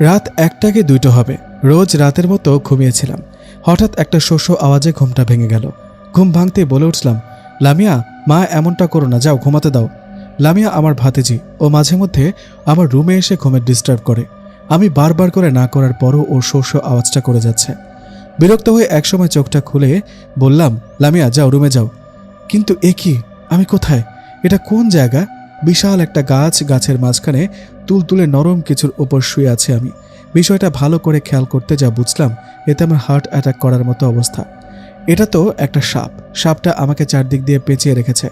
রাত 1টা কি 2টো হবে। রোজ রাতের মতো ঘুমিয়েছিলাম। হঠাৎ একটা শোষ আওয়াজে ঘুমটা ভেঙে গেল। ঘুম ভাঙতেই বলে উঠলাম, লামিয়া, মা এমনটা করো না, যাও ঘুমাতে দাও। লামিয়া আমার ভাতিজি, ও মাঝে মধ্যে আমার রুমে এসে ঘুমে ডিস্টার্ব করে। আমি বারবার করে না করার পরও ওর শোষ আওয়াজটা করে যাচ্ছে। বিরক্ত হয়ে একসময় চোখটা খুলে বললাম, লামিয়া যাও, রুমে যাও। কিন্তু এ কি, আমি কোথায়? এটা কোন জায়গা? বিশাল একটা গাছ, গাছের মাঝখানে তুলতুলে নরম কিছুর উপর শুয়ে আছে আমি। বিষয়টা ভালো করে খেয়াল করতে যা বুঝলাম, এতে আমার হার্ট অ্যাটাক করার মতো অবস্থা। এটা তো একটা সাপ। সাপটা আমাকে চারদিক দিয়ে পেঁচিয়ে রেখেছে।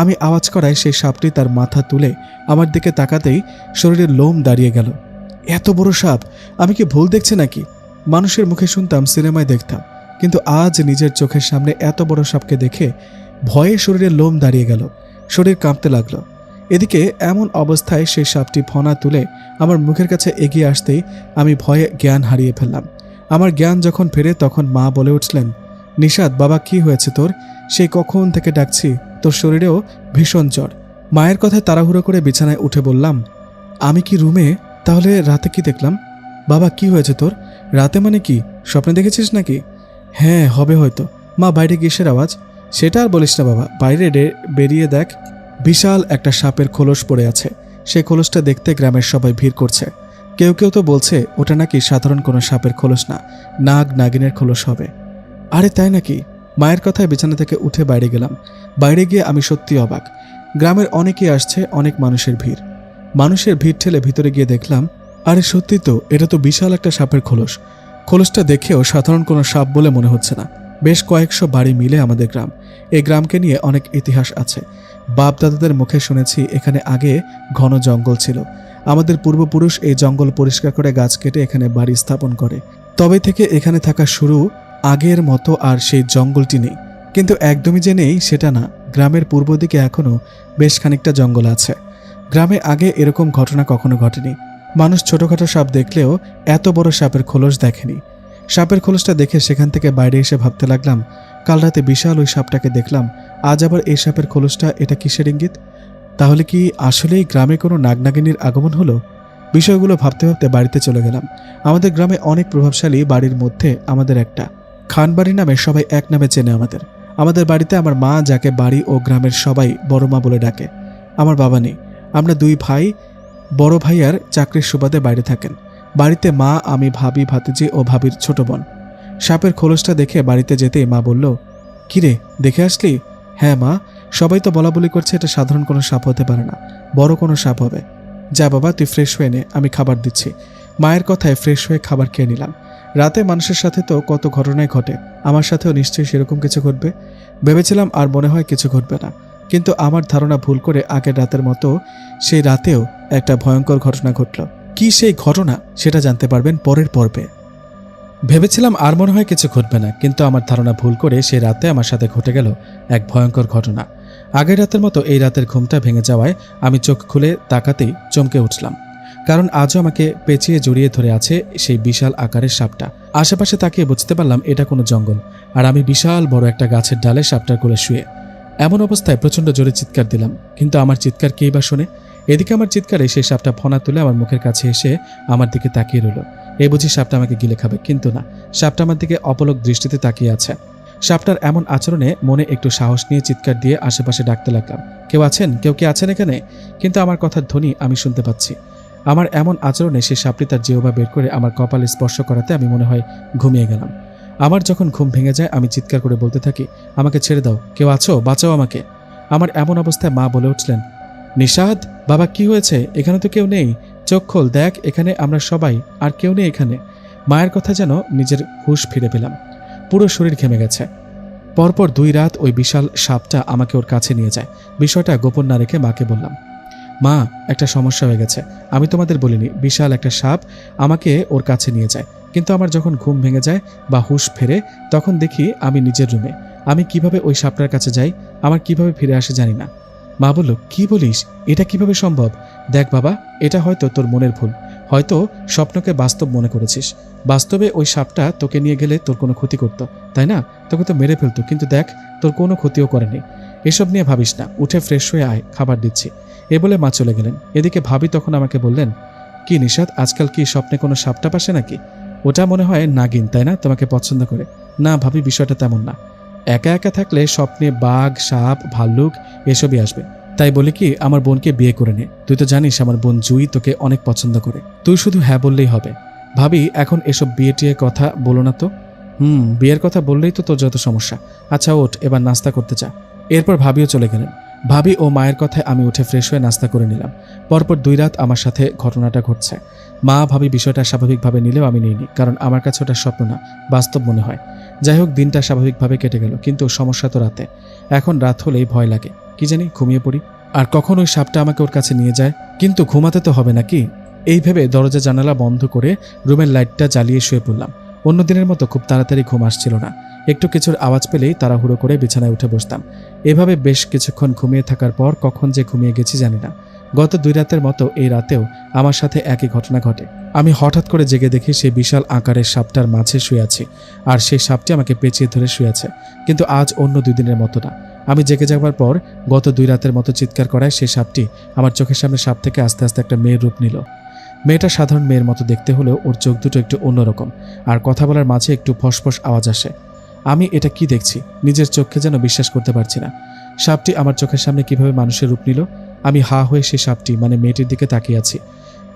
আমি আওয়াজ করায় সেই সাপটি তার মাথা তুলে আমার দিকে তাকাতেই শরীরের লোম দাঁড়িয়ে গেল। এত বড় সাপ! আমি কি ভুল দেখছি নাকি? মানুষের মুখে শুনতাম, সিনেমায় দেখতাম, কিন্তু আজ নিজের চোখের সামনে এত বড় সাপকে দেখে ভয়ে শরীরের লোম দাঁড়িয়ে গেল, শরীর কাঁপতে লাগলো। এদিকে এমন অবস্থায় সেই সাপটি ফনা তুলে আমার মুখের কাছে এগিয়ে আসতেই আমি ভয়ে জ্ঞান হারিয়ে ফেললাম। আমার জ্ঞান যখন ফেরে তখন মা বলে উঠলেন, নিশাদ বাবা, কি হয়েছে তোর? সেই কখন থেকে ডাকছি, তোর শরীরেও ভীষণ জ্বর। মায়ের কথায় তাড়াহুড়ো করে বিছানায় উঠে বললাম, আমি কি রুমে? তাহলে রাতে কি দেখলাম? বাবা, কি হয়েছে তোর? রাতে মানে কি, স্বপ্নে দেখেছিস নাকি? হ্যাঁ, হবে হয়তো। মা, বাইরে কিসের আওয়াজ? সেটা আর বলিস না বাবা, বাইরে বেরিয়ে দেখ, বিশাল একটা সাপের খোলস পড়ে আছে। সেই খোলসটা দেখতে গ্রামের সবাই ভিড় করছে। কেউ কেউ তো বলছে ওটা নাকি সাধারণ কোনো সাপের খোলস না, নাগ নাগিনের খোলস হবে। আরে তাই নাকি? মায়ের কথায় বিছানা থেকে উঠে বাইরে গেলাম। বাইরে গিয়ে আমি সত্যি অবাক। গ্রামের অনেকেই আসছে, অনেক মানুষের ভিড়। মানুষের ভিড় ঠেলে ভিতরে গিয়ে দেখলাম, আরে সত্যি তো, এটা তো বিশাল একটা সাপের খোলস। খোলসটা দেখেও সাধারণ কোনো সাপ বলে মনে হচ্ছে না। বেশ কয়েকশো বাড়ি মিলে আমাদের গ্রাম। এই গ্রামকে নিয়ে অনেক ইতিহাস আছে। বাপ দাদাদের মুখে শুনেছি এখানে আগে ঘন জঙ্গল ছিল। আমাদের পূর্বপুরুষ এই জঙ্গল পরিষ্কার করে গাছ কেটে এখানে বাড়ি স্থাপন করে। তবে থেকে এখানে থাকা শুরু। আগের মতো আর সেই জঙ্গলটি নেই। কিন্তু একদমই যে নেই সেটা না, গ্রামের পূর্ব দিকে এখনও বেশ খানিকটা জঙ্গল আছে। গ্রামে আগে এরকম ঘটনা কখনো ঘটেনি। মানুষ ছোটখাটো সাপ দেখলেও এত বড় সাপের খোলস দেখেনি। সাপের খোলসটা দেখে সেখান থেকে বাইরে এসে ভাবতে লাগলাম, কাল রাতে বিশাল ওই সাপটাকে দেখলাম, আজ আবার এই সাপের খোলসটা, এটা কিসের ইঙ্গিত? তাহলে কি আসলেই গ্রামে কোনো নাগনাগিনীর আগমন হলো? বিষয়গুলো ভাবতে ভাবতে বাড়িতে চলে গেলাম। আমাদের গ্রামে অনেক প্রভাবশালী বাড়ির মধ্যে আমাদের একটা। খানবাড়ি নামে সবাই এক নামে চেনে আমাদের। আমাদের বাড়িতে আমার মা, যাকে বাড়ি ও গ্রামের সবাই বড় মা বলে ডাকে। আমার বাবা নেই। আমরা দুই ভাই। বড় ভাইয়ার চাকরির সুবাদে বাইরে থাকেন। বাড়িতে মা, আমি, ভাবি, ভাতিজি ও ভাবির ছোট বোন। সাপের খোলসটা দেখে বাড়িতে যেতেই মা বলল, কিরে, দেখে আসলি? হ্যাঁ মা, সবাই তো বলা বলি করছে এটা সাধারণ কোনো সাপ হতে পারে না, বড় কোনো সাপ হবে। যা বাবা, তুই ফ্রেশ হয়ে নে, আমি খাবার দিচ্ছি। মায়ের কথায় ফ্রেশ হয়ে খাবার খেয়ে নিলাম। রাতে মানুষের সাথে তো কত ঘটনাই ঘটে, আমার সাথেও নিশ্চয়ই সেরকম কিছু ঘটবে। ভেবেছিলাম আর মনে হয় কিছু ঘটবে না, কিন্তু আমার ধারণা ভুল করে আগের রাতের মতো সেই রাতেও একটা ভয়ঙ্কর ঘটনা ঘটল। কি সেই ঘটনা, সেটা জানতে পারবেন পরের পর্বে। ভেবেছিলাম আর মনে হয় কিছু ঘটবে না, কিন্তু আমার ধারণা ভুল করে সেই রাতে আমার সাথে ঘটে গেল এক ভয়ঙ্কর ঘটনা। আগের রাতের মতো এই রাতের ঘুমটা ভেঙে যাওয়ায় আমি চোখ খুলে তাকাতেই চমকে উঠলাম, কারণ আজও আমাকে পেঁচিয়ে জড়িয়ে ধরে আছে সেই বিশাল আকারের সাপটা। আশেপাশে তাকিয়ে বুঝতে পারলাম এটা কোনো জঙ্গল, আর আমি বিশাল বড় একটা গাছের ডালে সাপটার কোলে শুয়ে। এমন অবস্থায় প্রচণ্ড জোরে চিৎকার দিলাম, কিন্তু আমার চিৎকার কেই বা শোনে? এদিকে আমার চিৎকারে সেই সাপটা ফনা তুলে আমার মুখের কাছে এসে আমার দিকে তাকিয়ে রইল। এই বুঝি সাপটা আমাকে গিলে খাবে, কিন্তু না, সাপটা আমার দিকে অপলক দৃষ্টিতে তাকিয়ে আছে। সাপটার এমন আচরণে মনে একটু সাহস নিয়ে চিৎকার দিয়ে আশেপাশে ডাকতে লাগলাম, কেউ আছেন? কেউ কি আছেন এখানে? কিন্তু আমার কথার ধ্বনি আমি শুনতে পাচ্ছি। আমার এমন আচরণে সেই সাপটি তার জিহ্বা বের করে আমার কপালে স্পর্শ করাতে আমি মনে হয় ঘুমিয়ে গেলাম। আমার যখন ঘুম ভেঙে যায় আমি চিৎকার করে বলতে থাকি, আমাকে ছেড়ে দাও, কেউ আছো, বাঁচাও আমাকে। আমার এমন অবস্থায় মা বলে উঠলেন, নিশাদ বাবা, কি হয়েছে? এখানে তো কেউ নেই, চোখ খোল, দেখ এখানে আমরা সবাই, আর কেউ নেই এখানে। মায়ের কথা যেন নিজের হুঁশ ফিরে পেলাম। পুরো শরীর ঘেমে গেছে। পরপর 2 রাত ওই বিশাল সাপটা আমাকে ওর কাছে নিয়ে যায়। বিষয়টা গোপন না রেখে মাকে বললাম, মা, একটা সমস্যা হয়ে গেছে। আমি তোমাদের বলিনি, বিশাল একটা সাপ আমাকে ওর কাছে নিয়ে যায়, কিন্তু আমার যখন ঘুম ভেঙে যায় বা হুঁশ ফেরে তখন দেখি আমি নিজের রুমে। আমি কিভাবে ওই সাপটার কাছে যাই, আমার কিভাবে ফিরে আসে জানি না। মা বলল, কি বলিস, এটা কিভাবে সম্ভব? দেখ বাবা, এটা হয়তো তোর মনের ভুল, হয়তো স্বপ্নকে বাস্তব মনে করেছিস। বাস্তবে ওই সাপটা তোকে নিয়ে গেলে তোর কোনো ক্ষতি করত, তাই না? তোকে তো মেরে ফেলতো, কিন্তু দেখ তোর কোনো ক্ষতিও করেনি। এসব নিয়ে ভাবিস না, উঠে ফ্রেশ হয়ে আয়, খাবার দিচ্ছি। এ বলে মা চলে গেলেন। এদিকে ভাবি তখন আমাকে বললেন, কি নিশাত, আজকাল কি স্বপ্নে কোনো সাপটাপ আসে নাকি? ওটা মনে হয় নাগিন, তাই না? তোমাকে পছন্দ করে। না ভাবি, বিষয়টা তেমন না। একা একা থাকলে স্বপ্নে বাঘ, সাপ, ভাল্লুক এসবই আসবে। তাই বলি কি, আমার বোনকে বিয়ে করে নে। তুই তো জানিস আমার বোন জুই তোকে অনেক পছন্দ করে। তুই শুধু হ্যাঁ বললেই হবে। ভাবি, এখন এসব বিয়ে টিয়ে কথা বলো না তো। বিয়ের কথা বললেই তো তোর যত সমস্যা। আচ্ছা ওঠ, এবার নাস্তা করতে চা। এরপর ভাবিও চলে গেলেন। ভাবি ও মায়ের কথায় আমি উঠে ফ্রেশ হয়ে নাস্তা করে নিলাম। পরপর 2 রাত আমার সাথে ঘটনাটা ঘটছে। মা ভাবি বিষয়টা স্বাভাবিকভাবে নিলেও আমি নিইনি, কারণ আমার কাছে ওটা স্বপ্ন না, বাস্তব মনে হয়। যাই হোক, দিনটা স্বাভাবিকভাবে কেটে গেল, কিন্তু সমস্যা তো রাতে। এখন রাত হলেই ভয় লাগে, কি জানি ঘুমিয়ে পড়ি, আর কখন ওই সাপটা আমাকে ওর কাছে নিয়ে যায়। কিন্তু ঘুমাতে তো হবে নাকি, এই ভেবে দরজা জানালা বন্ধ করে রুমের লাইটটা জ্বালিয়ে শুয়ে পড়লাম। অন্য দিনের মতো খুব তাড়াতাড়ি ঘুম আসছিল না। একটু কিছুর আওয়াজ পেলেই তাড়াহুড়ো করে বিছানায় উঠে বসতাম। এভাবে বেশ কিছুক্ষণ ঘুমিয়ে থাকার পর কখন যে ঘুমিয়ে গেছি জানি না। গত 2 রাতের মতো এই রাতেও আমার সাথে একই ঘটনা ঘটে। আমি হঠাৎ করে জেগে দেখি সেই বিশাল আকারের সাপটার মাঝে শুয়ে আছি, আর সেই সাপটি আমাকে পেঁচিয়ে ধরে শুয়ে আছে। কিন্তু আজ অন্য 2 দিনের মতো না। আমি জেগে যাওয়ার পর গত 2 রাতের মতো চিৎকার করায় সেই সাপটি আমার চোখের সামনে সাপ থেকে আস্তে আস্তে একটা মেয়ের রূপ নিল। মেয়েটা সাধারণ মেয়ের মতো দেখতে হলেও ওর চোখ দুটো একটু অন্যরকম, আর কথা বলার মাঝে একটু ফসফস আওয়াজ আসে। আমি এটা কি দেখছি, নিজের চোখকে যেন বিশ্বাস করতে পারছি না। সাপটি আমার চোখের সামনে কিভাবে মানুষের রূপ নিল? আমি হা হয়ে সেই সাপটি মানে মেয়েটির দিকে তাকিয়ে আছি।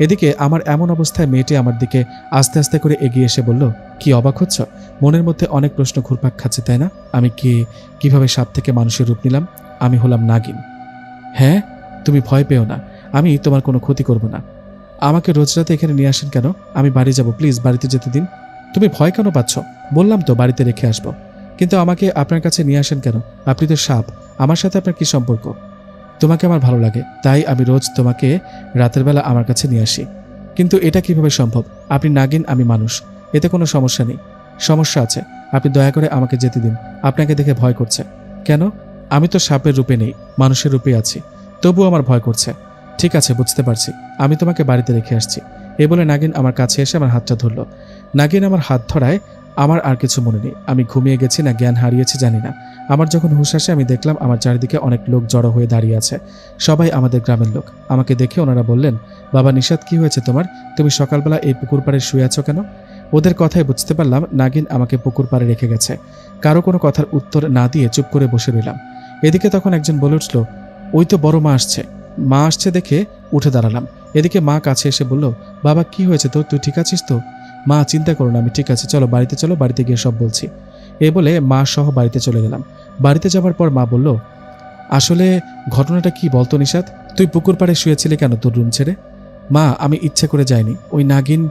এদিকে আমার এমন অবস্থায় মেয়েটি আমার দিকে আস্তে আস্তে করে এগিয়ে এসে বলল, কি অবাক হচ্ছ? মনের মধ্যে অনেক প্রশ্ন ঘুরপাক খাচ্ছে, তাই না? আমি কিভাবে সাপ থেকে মানুষের রূপ নিলাম? আমি হলাম নাগিন। হ্যাঁ, তুমি ভয় পেও না, আমি তোমার কোনো ক্ষতি করব না। আমাকে রোজ রাতে এখানে নিয়ে আসেন কেন? আমি বাড়ি যাব, প্লিজ বাড়িতে যেতে দিন। তুমি ভয় কেন পাচ্ছ? বললাম তো বাড়িতে রেখে আসবো। কিন্তু আমাকে আপনার কাছে নিয়ে আসেন কেন? আপনি তো সাপ, আমার সাথে আপনার কি সম্পর্ক? তোমাকে আমার ভালো লাগে, তাই আমি রোজ তোমাকে রাতের বেলা আমার কাছে নিয়ে আসি। কিন্তু এটা কিভাবে সম্ভব? আপনি নাগিন, আমি মানুষ, এতে কোনো সমস্যা নেই। সমস্যা আছে, আপনি দয়া করে আমাকে যেতে দিন। আপনাকে দেখে ভয় করছে। কেন? আমি তো সাপের রূপে নেই, মানুষের রূপে আছি, তবুও আমার ভয় করছে। ঠিক আছে, বুঝতে পারছি, আমি তোমাকে বাড়িতে রেখে আসছি। এ বলে নাগিন আমার কাছে এসে আমার হাতটা ধরল। নাগিন আমার হাত ধরায় আমার আর কিছু মনে নেই। আমি ঘুমিয়ে গেছি না জ্ঞান হারিয়েছি জানি না। আমার যখন হুঁশ আসে আমি দেখলাম আমার চারিদিকে অনেক লোক জড়ো হয়ে দাঁড়িয়ে আছে। সবাই আমাদের গ্রামের লোক। আমাকে দেখে ওনারা বললেন, বাবা নিশাত, কি হয়েছে তোমার? তুমি সকালবেলা এই পুকুর পাড়ে শুয়ে আছো কেন? ওদের কথায় বুঝতে পারলাম নাগিন আমাকে পুকুর পাড়ে রেখে গেছে। কারো কোনো কথার উত্তর না দিয়ে চুপ করে বসে রইলাম। এদিকে তখন একজন বলে উঠল, ওই তো বড় মা আসছে। মা আসছে দেখে উঠে দাঁড়ালাম। এদিকে মা কাছে এসে বলল, বাবা কি হয়েছে তোর? তুই ঠিক আছিস তো? মা, চিন্তা করো না, আমি ঠিক আছি, চলো বাড়িতে চলো, বাড়িতে গিয়ে সব বলছি। এ বলে মা সহ বাড়িতে চলে গেলাম। বাড়িতে যাওয়ার পর মা বলল, আসলে ঘটনাটা কি বলতো নিশাত? তুই পুকুর পাড়ে শুয়েছিলে কেন তোর রুম ছেড়ে? মা, আমি ইচ্ছে করে যাইনি। ওই নাগিন।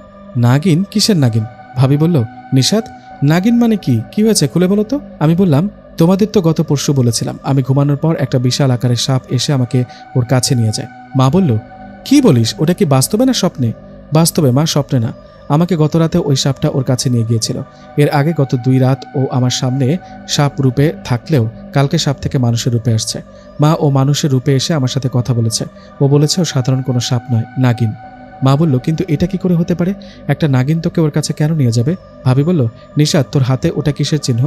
নাগিন? কিসের নাগিন? ভাবি বলল, নিশাত, নাগিন মানে কি হয়েছে খুলে বলো তো। আমি বললাম, তোমাদের তো গত পরশু বলেছিলাম আমি ঘুমানোর পর একটা বিশাল আকারের সাপ এসে আমাকে ওর কাছে নিয়ে যায়। মা বলল, কি বলিস? ওটা কি বাস্তবে না স্বপ্নে? বাস্তবে মা, স্বপ্নে না। আমাকে গত রাতে ওই সাপটা ওর কাছে নিয়ে গিয়েছিল। এর আগে গত 2 রাত ও আমার সামনে সাপ রূপে থাকলেও কালকে সাপ থেকে মানুষের রূপে আসছে। মা, ও মানুষের রূপে এসে আমার সাথে কথা বলেছে। ও বলেছে ও সাধারণ কোনো সাপ নয়, নাগিন। মা বলল, কিন্তু এটা কি করে হতে পারে? একটা নাগিন তোকে ওর কাছে কেন নিয়ে যাবে? ভাবি বলল, নিশাত, তোর হাতে ওটা কিসের চিহ্ন?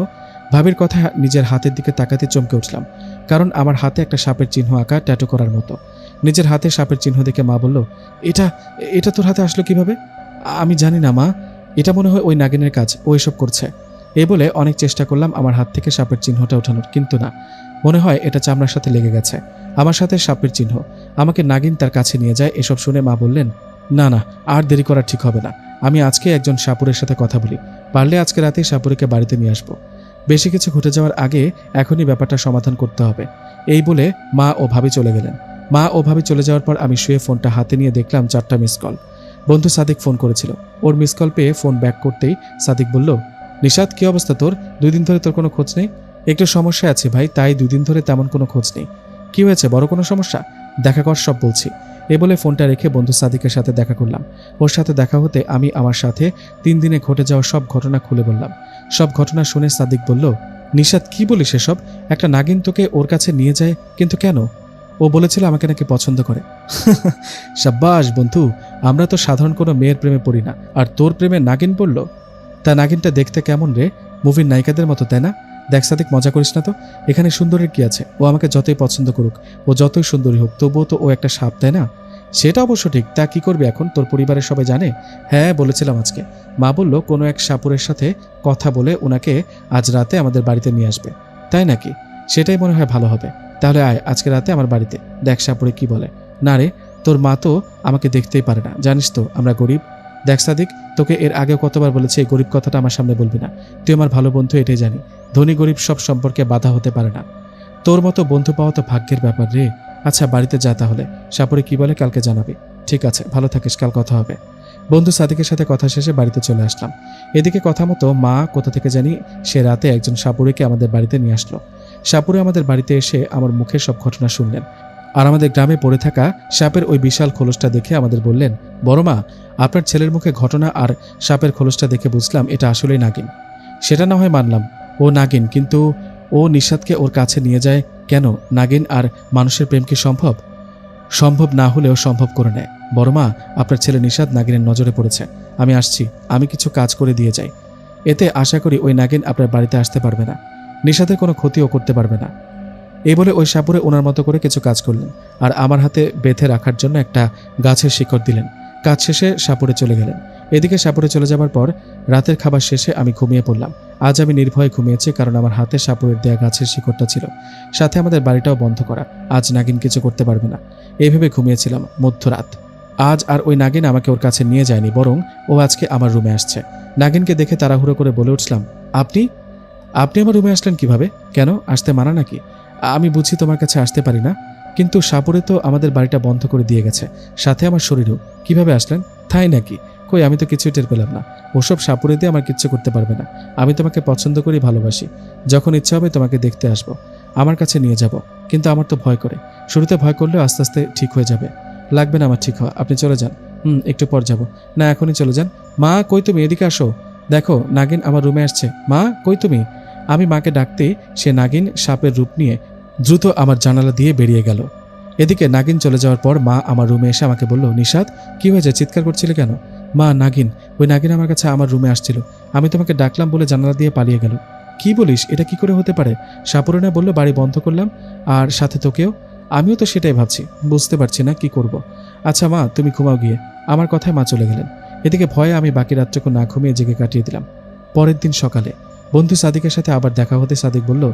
ভাবির কথা নিজের হাতের দিকে তাকাতে চমকে উঠলাম, কারণ আমার হাতে একটা সাপের চিহ্ন আঁকা ট্যাটু করার মতো। নিজের হাতে সাপের চিহ্ন দেখে মা বলল, এটা এটা তোর হাতে আসলো কিভাবে? আমি জানি না মা, এটা মনে হয় ওই নাগিনের কাজ, ও এসব করছে। এই বলে অনেক চেষ্টা করলাম আমার হাত থেকে সাপের চিহ্নটা ওঠানোর, কিন্তু না, মনে হয় এটা চামড়ার সাথে লেগে গেছে। আমার সাথে সাপের চিহ্ন, আমাকে নাগিন তার কাছে নিয়ে যায়। এসব শুনে মা বললেন, না না, আর দেরি করা ঠিক হবে না। আমি আজকে একজন সাপুরের সাথে কথা বলি, পারলে আজকে রাতেই সাপুরিকে বাড়িতে নিয়ে আসবো। বেশি কিছু ঘটে যাওয়ার আগে এখনই ব্যাপারটা সমাধান করতে হবে। এই বলে মা ও ভাবি চলে গেলেন। মা ও ভাবি চলে যাওয়ার পর আমি শুয়ে ফোনটা হাতে নিয়ে দেখলাম 4টা মিস কল। বন্ধু সাদিক ফোন করেছিল। ওর মিস কল পেয়ে ফোন ব্যাক করতেই সাদিক বলল, নিশাত, কি অবস্থা তোর? 2 দিন ধরে তোর কোনো খোঁজ নেই। একটু সমস্যা আছে ভাই, তাই 2 দিন ধরে তেমন কোনো খোঁজ নেই। কি হয়েছে? বড় কোনো সমস্যা? দেখা কর, সব বলছি। এ বলে ফোনটা রেখে বন্ধু সাদিকের সাথে দেখা করলাম। ওর সাথে দেখা হতে আমি আমার সাথে 3 দিনে ঘটে যাওয়া সব ঘটনা খুলে বললাম। সব ঘটনা শুনে সাদিক বলল, নিশাত, কি বলিস এসব? একটা নাগিন তোকে ওর কাছে নিয়ে যায়, কিন্তু কেন? ও বলেছিল আমাকে নাকি পছন্দ করে। সাব্বাস বন্ধু, আমরা তো সাধারণ কোনো মেয়ের প্রেমে পড়ি না, আর তোর প্রেমে নাগিন পড়ল? তা নাগিনটা দেখতে কেমন রে? মুভির নায়িকাদের মতো, তাই না? দেখ সাদিক, মজা করিস না তো। এখানে সুন্দরের কি আছে? ও আমাকে যতই পছন্দ করুক, ও যতই সুন্দরী হোক, তবুও তো ও একটা সাপ, তাই না? সেটা অবশ্য ঠিক, তা কি করবি এখন? তোর পরিবারের সবাই জানে? হ্যাঁ, বলেছিলাম আজকে। মা বলল কোনো এক সাপুরের সাথে কথা বলে ওনাকে আজ রাতে আমাদের বাড়িতে নিয়ে আসবে। তাই নাকি? সেটাই মনে হয় ভালো হবে। তাহলে আয় আজকে রাতে আমার বাড়িতে, দেখ সাপুরে কি বলে। না রে, তোর মা তো আমাকে দেখতেই পারে না, জানিস তো আমরা গরিব। দেখ সাদিক, তোকে এর আগেও কতবার বলেছি এই গরিব কথাটা আমার সামনে বলবি না। তুই আমার ভালো বন্ধু, এটাই জানি। ধনী গরিব সব সম্পর্কে বাধা হতে পারে না। তোর মতো বন্ধু পাওয়া তো ভাগ্যের ব্যাপার রে। আচ্ছা বাড়িতে যা তাহলে, সাপুরে কি বলে কালকে জানাবি। ঠিক আছে, ভালো থাকিস, কাল কথা হবে। বন্ধু সাদিকের সাথে কথা শেষে বাড়িতে চলে আসলাম। এদিকে কথা মতো মা কোথা থেকে জানি সে রাতে একজন সাপুরেকে আমাদের বাড়িতে নিয়ে আসলো। সাপুরে আমাদের বাড়িতে এসে আমার মুখের সব ঘটনা শুনলেন, আর আমাদের গ্রামে পড়ে থাকা সাপের ওই বিশাল খোলসটা দেখে আমাদের বললেন, বড় মা, আপনার ছেলের মুখে ঘটনা আর সাপের খোলসটা দেখে বুঝলাম এটা আসলেই নাগিন। সেটা না হয় মানলাম, ও নাগিন, কিন্তু ও নিশাদকে ওর কাছে নিয়ে যায় কেন? নাগিন আর মানুষের প্রেম কি সম্ভব? সম্ভব না হলেও সম্ভব করে নেয়। বড় মা, আপনার ছেলে নিশাদ নাগিনের নজরে পড়েছে। আমি আসছি, আমি কিছু কাজ করে দিয়ে যাই। এতে আশা করি ওই নাগিন আপনার বাড়িতে আসতে পারবে না, নিশাদের কোনো ক্ষতিও করতে পারবে না। এই বলে ওই সাপুরে ওনার মতো করে কিছু কাজ করলেন, আর আমার হাতে বেঁধে রাখার জন্য একটা গাছের শিকড় দিলেন। কাজ শেষে সাপুরে চলে গেলেন। এদিকে সাপুরে চলে যাবার পর রাতের খাবার শেষে আমি ঘুমিয়ে পড়লাম। আজ আমি নির্ভয়ে ঘুমিয়েছি, কারণ আমার হাতে সাপুরের দেয়া গাছের শিকড়টা ছিল, সাথে আমাদের বাড়িটাও বন্ধ করা। আজ নাগিন কিছু করতে পারবে না, এইভাবে ঘুমিয়েছিলাম মধ্যরাত। আজ আর ওই নাগিন আমাকে ওর কাছে নিয়ে যায়নি, বরং ও আজকে আমার রুমে আসছে। নাগিনকে দেখে তাড়াহুড়ো করে বলে উঠলাম, আপনি আপনি আমার রুমে আসলেন কিভাবে? কেন, আসতে মানা নাকি? আমি বুঝি তোমার কাছে আসতে পারি না, কিন্তু সাপুরে তো আমাদের বাড়িটা বন্ধ করে দিয়ে গেছে, সাথে আমার শরীরও। কিভাবে আসলেন? তাই নাকি? কই, আমি তো কিছুই টের পেলাম না। ওসব সাপুরে দিয়ে আমার কিচ্ছু করতে পারবে না। আমি তোমাকে পছন্দ করি, ভালোবাসি। যখন ইচ্ছা হবে তোমাকে দেখতে আসবো, আমার কাছে নিয়ে যাব। কিন্তু আমার তো ভয় করে। শুরুতে ভয় করলেও আস্তে আস্তে ঠিক হয়ে যাবে। লাগবে না আমার ঠিক হওয়া, আপনি চলে যান। একটু পর যাব। না, এখনই চলে যান। মা, কই তুমি? এদিকে আসো, দেখো নাগিন আমার রুমে আসছে। মা, কই তুমি? আমি মাকে ডাকতেই সে নাগিন সাপের রূপ নিয়ে দ্রুত আমার জানালা দিয়ে বেরিয়ে গেল। এদিকে নাগিন চলে যাওয়ার পর মা আমার রুমে এসে আমাকে বলল, নিশাদ, কি হয়েছে, চিৎকার করছিলে কেন? মা, নাগিন, ওই নাগিন আমার কাছে আমার রুমে আসছিল। আমি তোমাকে ডাকলাম বলে জানালা দিয়ে পালিয়ে গেল। কি বলিস? এটা কি করে হতে পারে? সাপুরে না বললো বাড়ি বন্ধ করলাম, আর সাথে তোকেও। আমিও তো সেটাই ভাবছি, বুঝতে পারছি না কি করব। আচ্ছা মা, তুমি ঘুমাও গিয়ে। আমার কথায় মা চলে গেলেন। এদিকে ভয়ে আমি বাকি রাতটুকু না ঘুমিয়ে জেগে কাটিয়ে দিলাম। পরের দিন সকালে বন্ধু সাদিকের সাথে আবার দেখা হতে সাদিক বলল,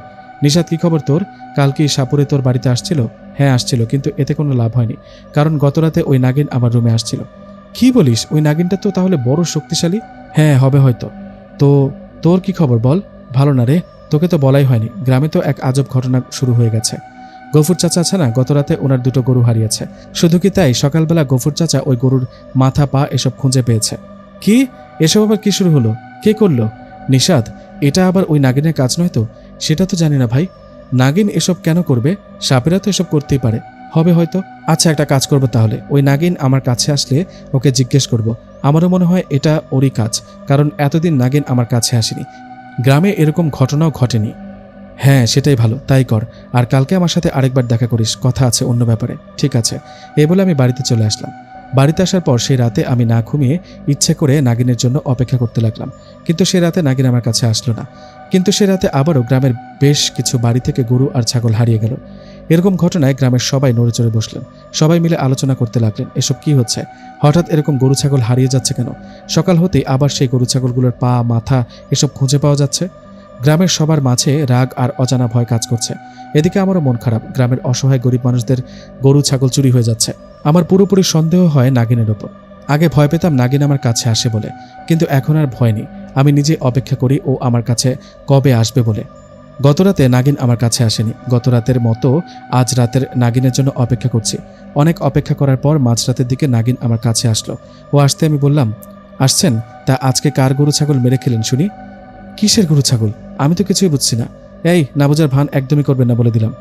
নিশাদ, কি খবর তোর? কাল কি সাপুরে তোর বাড়িতে আসছিল? হ্যাঁ আসছিল, কিন্তু এতে কোনো লাভ হয়নি, কারণ গতরাতে ওই নাগিন আমার রুমে আসছিল। কি বলিস? ওই নাগিনটা তো তাহলে বড় শক্তিশালী। হ্যাঁ, হবে হয়তো। তো তোর কি খবর বল? ভালো না রে, তোকে তো বলাই হয়নি। গ্রামে তো এক আজব ঘটনা শুরু হয়ে গেছে। গফুর চাচা আছে না, গতরাতে ওনার দুটো গরু হারিয়েছে। শুধু কি তাই, সকালবেলা গফুর চাচা ওই গরুর মাথা পা এসব খুঁজে পেয়েছে। কি? এসব আবার কি শুরু হলো? কে করলো? নিশাদ, এটা আবার ওই নাগিনের কাজ নয় তো? সেটা তো জানি না ভাই। নাগিন এসব কেন করবে? সাপেরা তো এসব করতেই পারে। হবে হয়তো। আচ্ছা, একটা কাজ করবো তাহলে। ওই নাগিন আমার কাছে আসলে ওকে জিজ্ঞেস করব। আমারও মনে হয় এটা ওরই কাজ, কারণ এতদিন নাগিন আমার কাছে আসেনি। গ্রামে এরকম ঘটনাও ঘটেনি। হ্যাঁ, সেটাই ভালো, তাই কর। আর কালকে আমার সাথে আরেকবার দেখা করিস, কথা আছে অন্য ব্যাপারে। ঠিক আছে। এই বলে আমি বাড়িতে চলে আসলাম। বাড়িতে আসার পর সেই রাতে আমি না ঘুমিয়ে ইচ্ছে করে নাগিনের জন্য অপেক্ষা করতে লাগলাম, কিন্তু সে রাতে নাগিন আমার কাছে আসলো না। কিন্তু সে রাতে আবারও গ্রামের বেশ কিছু বাড়ি থেকে গরু আর ছাগল হারিয়ে গেল। এরকম ঘটনায় গ্রামের সবাই নড়ে চড়ে বসলেন। সবাই মিলে আলোচনা করতে লাগলেন, এসব কি হচ্ছে? হঠাৎ এরকম গরু ছাগল হারিয়ে যাচ্ছে কেন? সকাল হতেই আবার সেই গরু ছাগলগুলোর পা, মাথা এসব খুঁজে পাওয়া যাচ্ছে। গ্রামের সবার মাঝে রাগ আর অজানা ভয় কাজ করছে। এদিকে আমারও মন খারাপ, গ্রামের অসহায় গরিব মানুষদের গরু ছাগল চুরি হয়ে যাচ্ছে। আমার পুরোপুরি সন্দেহ হয় নাগিনের ওপর। আগে ভয় পেতাম নাগিন আমার কাছে আসে বলে, কিন্তু এখন আর ভয় নেই। আমি নিজে অপেক্ষা করি ও আমার কাছে কবে আসবে বলে। গতরাতে নাগিন আমার কাছে আসেনি। গতরাতের মতো আজ রাতের নাগিনের জন্য অপেক্ষা করছি। অনেক অপেক্ষা করার পর মাঝরাতের দিকে নাগিন আমার কাছে আসলো। ও আসতে আমি বললাম, আসছেন? তা আজকে কার গরু ছাগল মেরে খেলেন শুনি? কিসের গরু ছাগল? আমি তো কিছুই বুঝছি না। এই, না বোঝার ভান একদমই করবেন না বলে দিলাম।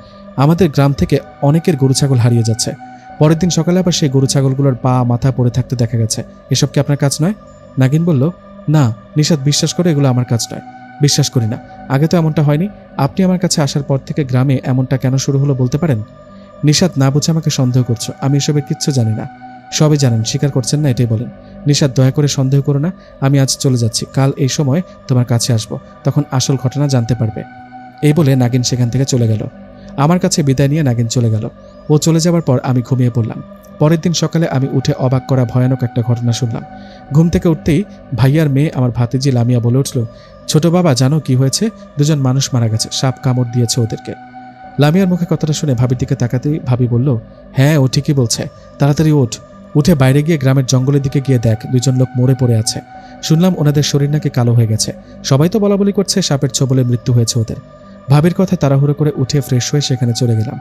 আমাদের গ্রাম থেকে অনেকের গরু ছাগল হারিয়ে যাচ্ছে। পরের দিন সকালে আবার সেই গরু ছাগলগুলোর পা, মাথা পড়ে থাকতে দেখা গেছে। এসব কি আপনার কাজ নয়? নাগিন বলল, না নিশাদ, বিশ্বাস করে এগুলো আমার কাজ নয়। বিশ্বাস করি না। আগে তো এমনটা হয়নি। আপনি আমার কাছে আসার পর থেকে গ্রামে এমনটা কেন শুরু হলো বলতে পারেন? নিশাদ, না বুঝে আমাকে সন্দেহ করছো। আমি এসবের কিচ্ছু জানি না। সবই জানেন, স্বীকার করছেন না, এটাই বলেন। নিশাদ, দয়া করে সন্দেহ করো না। আমি আজ চলে যাচ্ছি, কাল এই সময় তোমার কাছে আসবো, তখন আসল ঘটনা জানতে পারবে। এই বলে নাগিন সেখান থেকে চলে গেল। আমার কাছে বিদায় নিয়ে নাগিন চলে গেল। ও চলে যাওয়ার পর আমি ঘুমিয়ে পড়লাম। পরের দিন সকালে আমি উঠে অবাক করা ভয়ানক একটা ঘটনা শুনলাম। ঘুম থেকে উঠতেই ভাইয়ার মেয়ে আমার ভাতিজি লামিয়া বলে উঠল, ছোট বাবা জানো কি হয়েছে? দুজন মানুষ মারা গেছে, সাপ কামড় দিয়েছে ওদেরকে। লামিয়ার মুখে কথাটা শুনে ভাবির দিকে তাকাতেই ভাবি বলল, হ্যাঁ ও ঠিকই বলছে, তাড়াতাড়ি ওঠ, উঠে বাইরে গিয়ে গ্রামের জঙ্গলের দিকে গিয়ে দেখ, দুজন লোক মরে পড়ে আছে। শুনলাম ওনাদের শরীর নাকি কালো হয়ে গেছে, সবাই তো বলাবলি করছে সাপের ছোবলে মৃত্যু হয়েছে ওদের। ভাবির কথা তাড়াহুড়ো করে উঠে ফ্রেশ হয়ে সেখানে চলে গেলাম।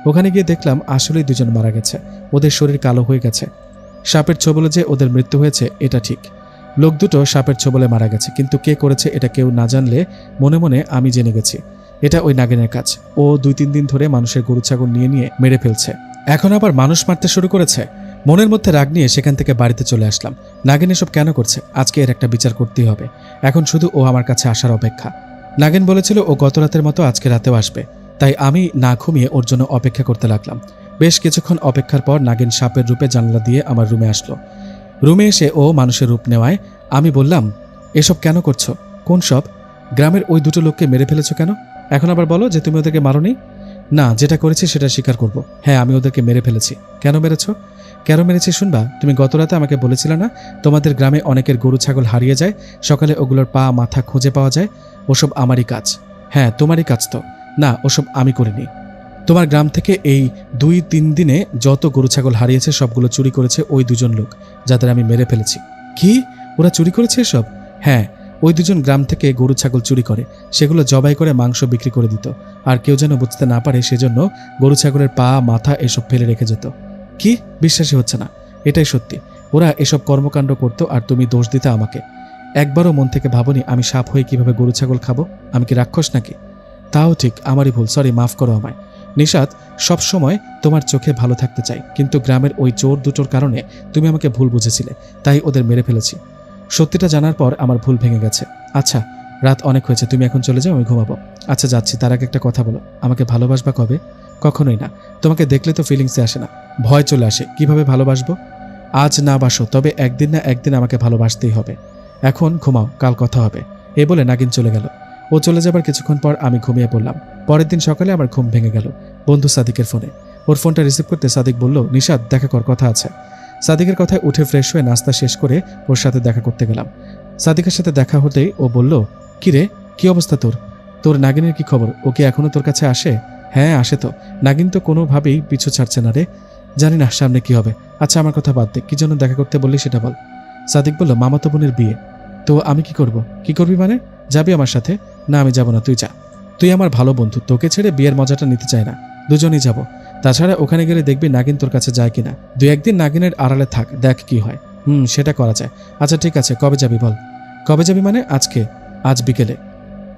ওখানে গিয়ে দেখলাম আসলেই দুজন মারা গেছে, ওদের শরীর কালো হয়ে গেছে। সাপের ছোবলে যে ওদের মৃত্যু হয়েছে এটা ঠিক, লোক দুটো সাপের ছোবলে মারা গেছে, কিন্তু কে করেছে এটা কেউ না জানলে মনে মনে আমি জেনে গেছি এটা ওই নাগিনের কাজ। ও 2-3 দিন ধরে মানুষের গরু ছাগল নিয়ে নিয়ে মেরে ফেলছে, এখন আবার মানুষ মারতে শুরু করেছে। মনের মধ্যে রাগ নিয়ে সেখান থেকে বাড়িতে চলে আসলাম। নাগিন এসব কেন করছে? আজকে এর একটা বিচার করতেই হবে। এখন শুধু ও আমার কাছে আসার অপেক্ষা। নাগিন বলেছিল ও গত রাতের মতো আজকে রাতেও আসবে, তাই আমি না ঘুমিয়ে ওর জন্য অপেক্ষা করতে লাগলাম। বেশ কিছুক্ষণ অপেক্ষার পর নাগিন সাপের রূপে জানলা দিয়ে আমার রুমে আসলো। রুমে এসে ও মানুষের রূপ নেওয়ায় আমি বললাম, এসব কেন করছো? কোন সব? গ্রামের ওই দুটো লোককে মেরে ফেলেছো কেন? এখন আবার বলো যে তুমি ওদেরকে মারোনি। না, যেটা করেছি সেটা স্বীকার করব। হ্যাঁ, আমি ওদেরকে মেরে ফেলেছি। কেন মেরেছো? কেন মেরেছি শুনবা? তুমি গত রাতে আমাকে বলেছিলে না তোমাদের গ্রামে অনেকের গরু ছাগল হারিয়ে যায়, সকালে ওগুলোর পা মাথা খুঁজে পাওয়া যায়? ওসব আমারই কাজ। হ্যাঁ, তোমারই কাজ তো। না, ওসব আমি করিনি। তোমার গ্রাম থেকে এই 2-3 দিনে যত গরু ছাগল হারিয়েছে সবগুলো চুরি করেছে ওই দুজন লোক, যাদের আমি মেরে ফেলেছি। কি? ওরা চুরি করেছে এসব? হ্যাঁ, ওই দুজন গ্রাম থেকে গরু ছাগল চুরি করে সেগুলো জবাই করে মাংস বিক্রি করে দিত, আর কেউ যেন বুঝতে না পারে সেজন্য গরু ছাগলের পা মাথা এসব ফেলে রেখে যেত। কি? বিশ্বাসই হচ্ছে না। এটাই সত্যি, ওরা এসব কর্মকাণ্ড করতো আর তুমি দোষ দিতে আমাকে। একবারও মন থেকে ভাবনি আমি সাপ হয়ে কিভাবে গরু ছাগল খাবো? আমি কি রাক্ষস নাকি? তাও ঠিক, আমারই ভুল, সরি, মাফ করো আমায়। নিশাত, সবসময় তোমার চোখে ভালো থাকতে চাই, কিন্তু গ্রামের ওই চোর দুটোর কারণে তুমি আমাকে ভুল বুঝেছিলে, তাই ওদের মেরে ফেলেছি। সত্যিটা জানার পর আমার ভুল ভেঙে গেছে। আচ্ছা, রাত অনেক হয়েছে, তুমি এখন চলে যাও, আমি ঘুমাবো। আচ্ছা, যাচ্ছি। তার আগে একটা কথা বলো, আমাকে ভালোবাসবা কবে? কখনোই না। তোমাকে দেখলে তো ফিলিংসে আসে না, ভয় চলে আসে। কিভাবে ভালোবাসবো? আজ না বাসো, তবে একদিন না একদিন আমাকে ভালোবাসতেই হবে। এখন ঘুমাও, কাল কথা হবে। এ বলে নাগিন চলে গেল। ও চলে যাবার কিছুক্ষণ পর আমি ঘুমিয়ে পড়লাম। পরের দিন সকালে আমার ঘুম ভেঙে গেল বন্ধু সাদিকের ফোনে। ওর ফোনটা রিসিভ করতে সাদিক বলল, নিশাত, দেখা কর, কথা আছে। সাদিকের কথায় উঠে ফ্রেশ হয়ে নাস্তা শেষ করে ওর সাথে দেখা করতে গেলাম। সাদিকের সাথে দেখা হতেই ও বলল, কি রে, কি অবস্থা তোর? তোর নাগিনের কি খবর? ও কি এখনো তোর কাছে আসে? হ্যাঁ, আসে তো। নাগিন তো কোনোভাবেই পিছু ছাড়ছে না রে। জানি না সামনে কি হবে। আচ্ছা, আমার কথা বাদ দে, কি জন্য দেখা করতে বললি সেটা বল। সাদিক বলল, মামাতো বোনের বিয়ে। তো আমি কি করব? কি করবি মানে? যাবি আমার সাথে? না, আমি যাব না, তুই যা। তুই আমার ভালো বন্ধু, তোকে ছেড়ে বিয়ের মজাটা নিতে চাই না। দুজনেই যাব। তাছাড়া ওখানে গেলে দেখবি নাগিন তোর কাছে যায় কিনা। 2-1 দিন নাগিনের আড়ালে থাক, দেখ কি হয়। সেটা করা যায়। আচ্ছা ঠিক আছে, কবে যাবি বল। কবে যাবি মানে? আজকে। আজ বিকেলে।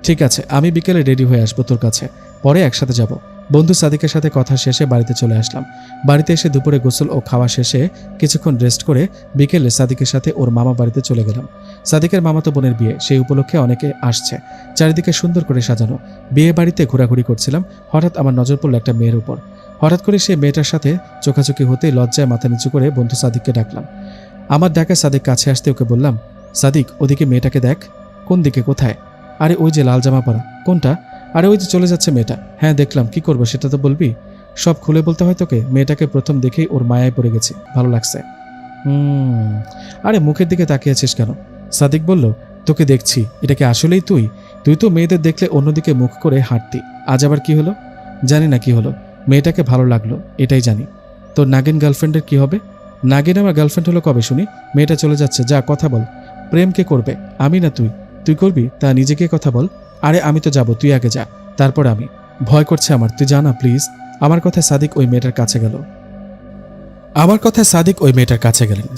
ঠিক আছে, আমি বিকেলে রেডি হয়ে আসবো তোর কাছে, পরে একসাথে যাব। বন্ধু সাদিকের সাথে কথা শেষে বাড়িতে চলে আসলাম। বাড়িতে এসে দুপুরে গোসল ও খাওয়া শেষে কিছুক্ষণ রেস্ট করে বিকেলে সাদিকের সাথে ওর মামা বাড়িতে চলে গেলাম। সাদিকের মামাতো বোনের বিয়ে, সেই উপলক্ষে অনেকে আসছে। চারিদিকে সুন্দর করে সাজানো। বিয়ে বাড়িতে ঘোরাঘুরি করছিলাম, হঠাৎ আমার নজর পড়ল একটা মেয়ের উপর। হঠাৎ করে সেই মেয়েটার সাথে চোখাচোখি হতেই লজ্জায় মাথা নিচু করে বন্ধু সাদিককে ডাকলাম। আমার ডাকে সাদিক কাছে আসতে ওকে বললাম, সাদিক, ওদিকে মেয়েটাকে দেখ। কোন দিকে? কোথায়? আরে ওই যে লাল জামা পরা। কোনটা? আরে ওই যে চলে যাচ্ছে মেয়েটা। হ্যাঁ দেখলাম, কি করবো সেটা তো বলবি। সব খুলে বলতে হয় তোকে? মেয়েটাকে প্রথম দেখেই ওর মায়ায় পড়ে গেছে, ভালো লাগছে। আরে মুখের দিকে তাকিয়েছিস কেন? সাদিক বলল, তোকে দেখছি, এটা কি আসলেই তুই? তুই তো মেয়েদের দেখলে অন্যদিকে মুখ করে হাঁটতি, আজ আবার কি হলো? জানি না কি হলো, মেয়েটাকে ভালো লাগলো, এটাই জানি। তোর নাগিন গার্লফ্রেন্ডের কি হবে? নাগিন আমার গার্লফ্রেন্ড হলো কবে শুনি? মেয়েটা চলে যাচ্ছে, যা কথা বল। প্রেম কে করবে? আমি না তুই? তুই করবি? তা নিজেকে কথা বল। আরে আমি তো যাব, তুই আগে যা, তারপর আমি। ভয় করছে আমার, তুই জানা প্লিজ। আমার কথায় সাদিক ওই মেয়েটার কাছে গেল।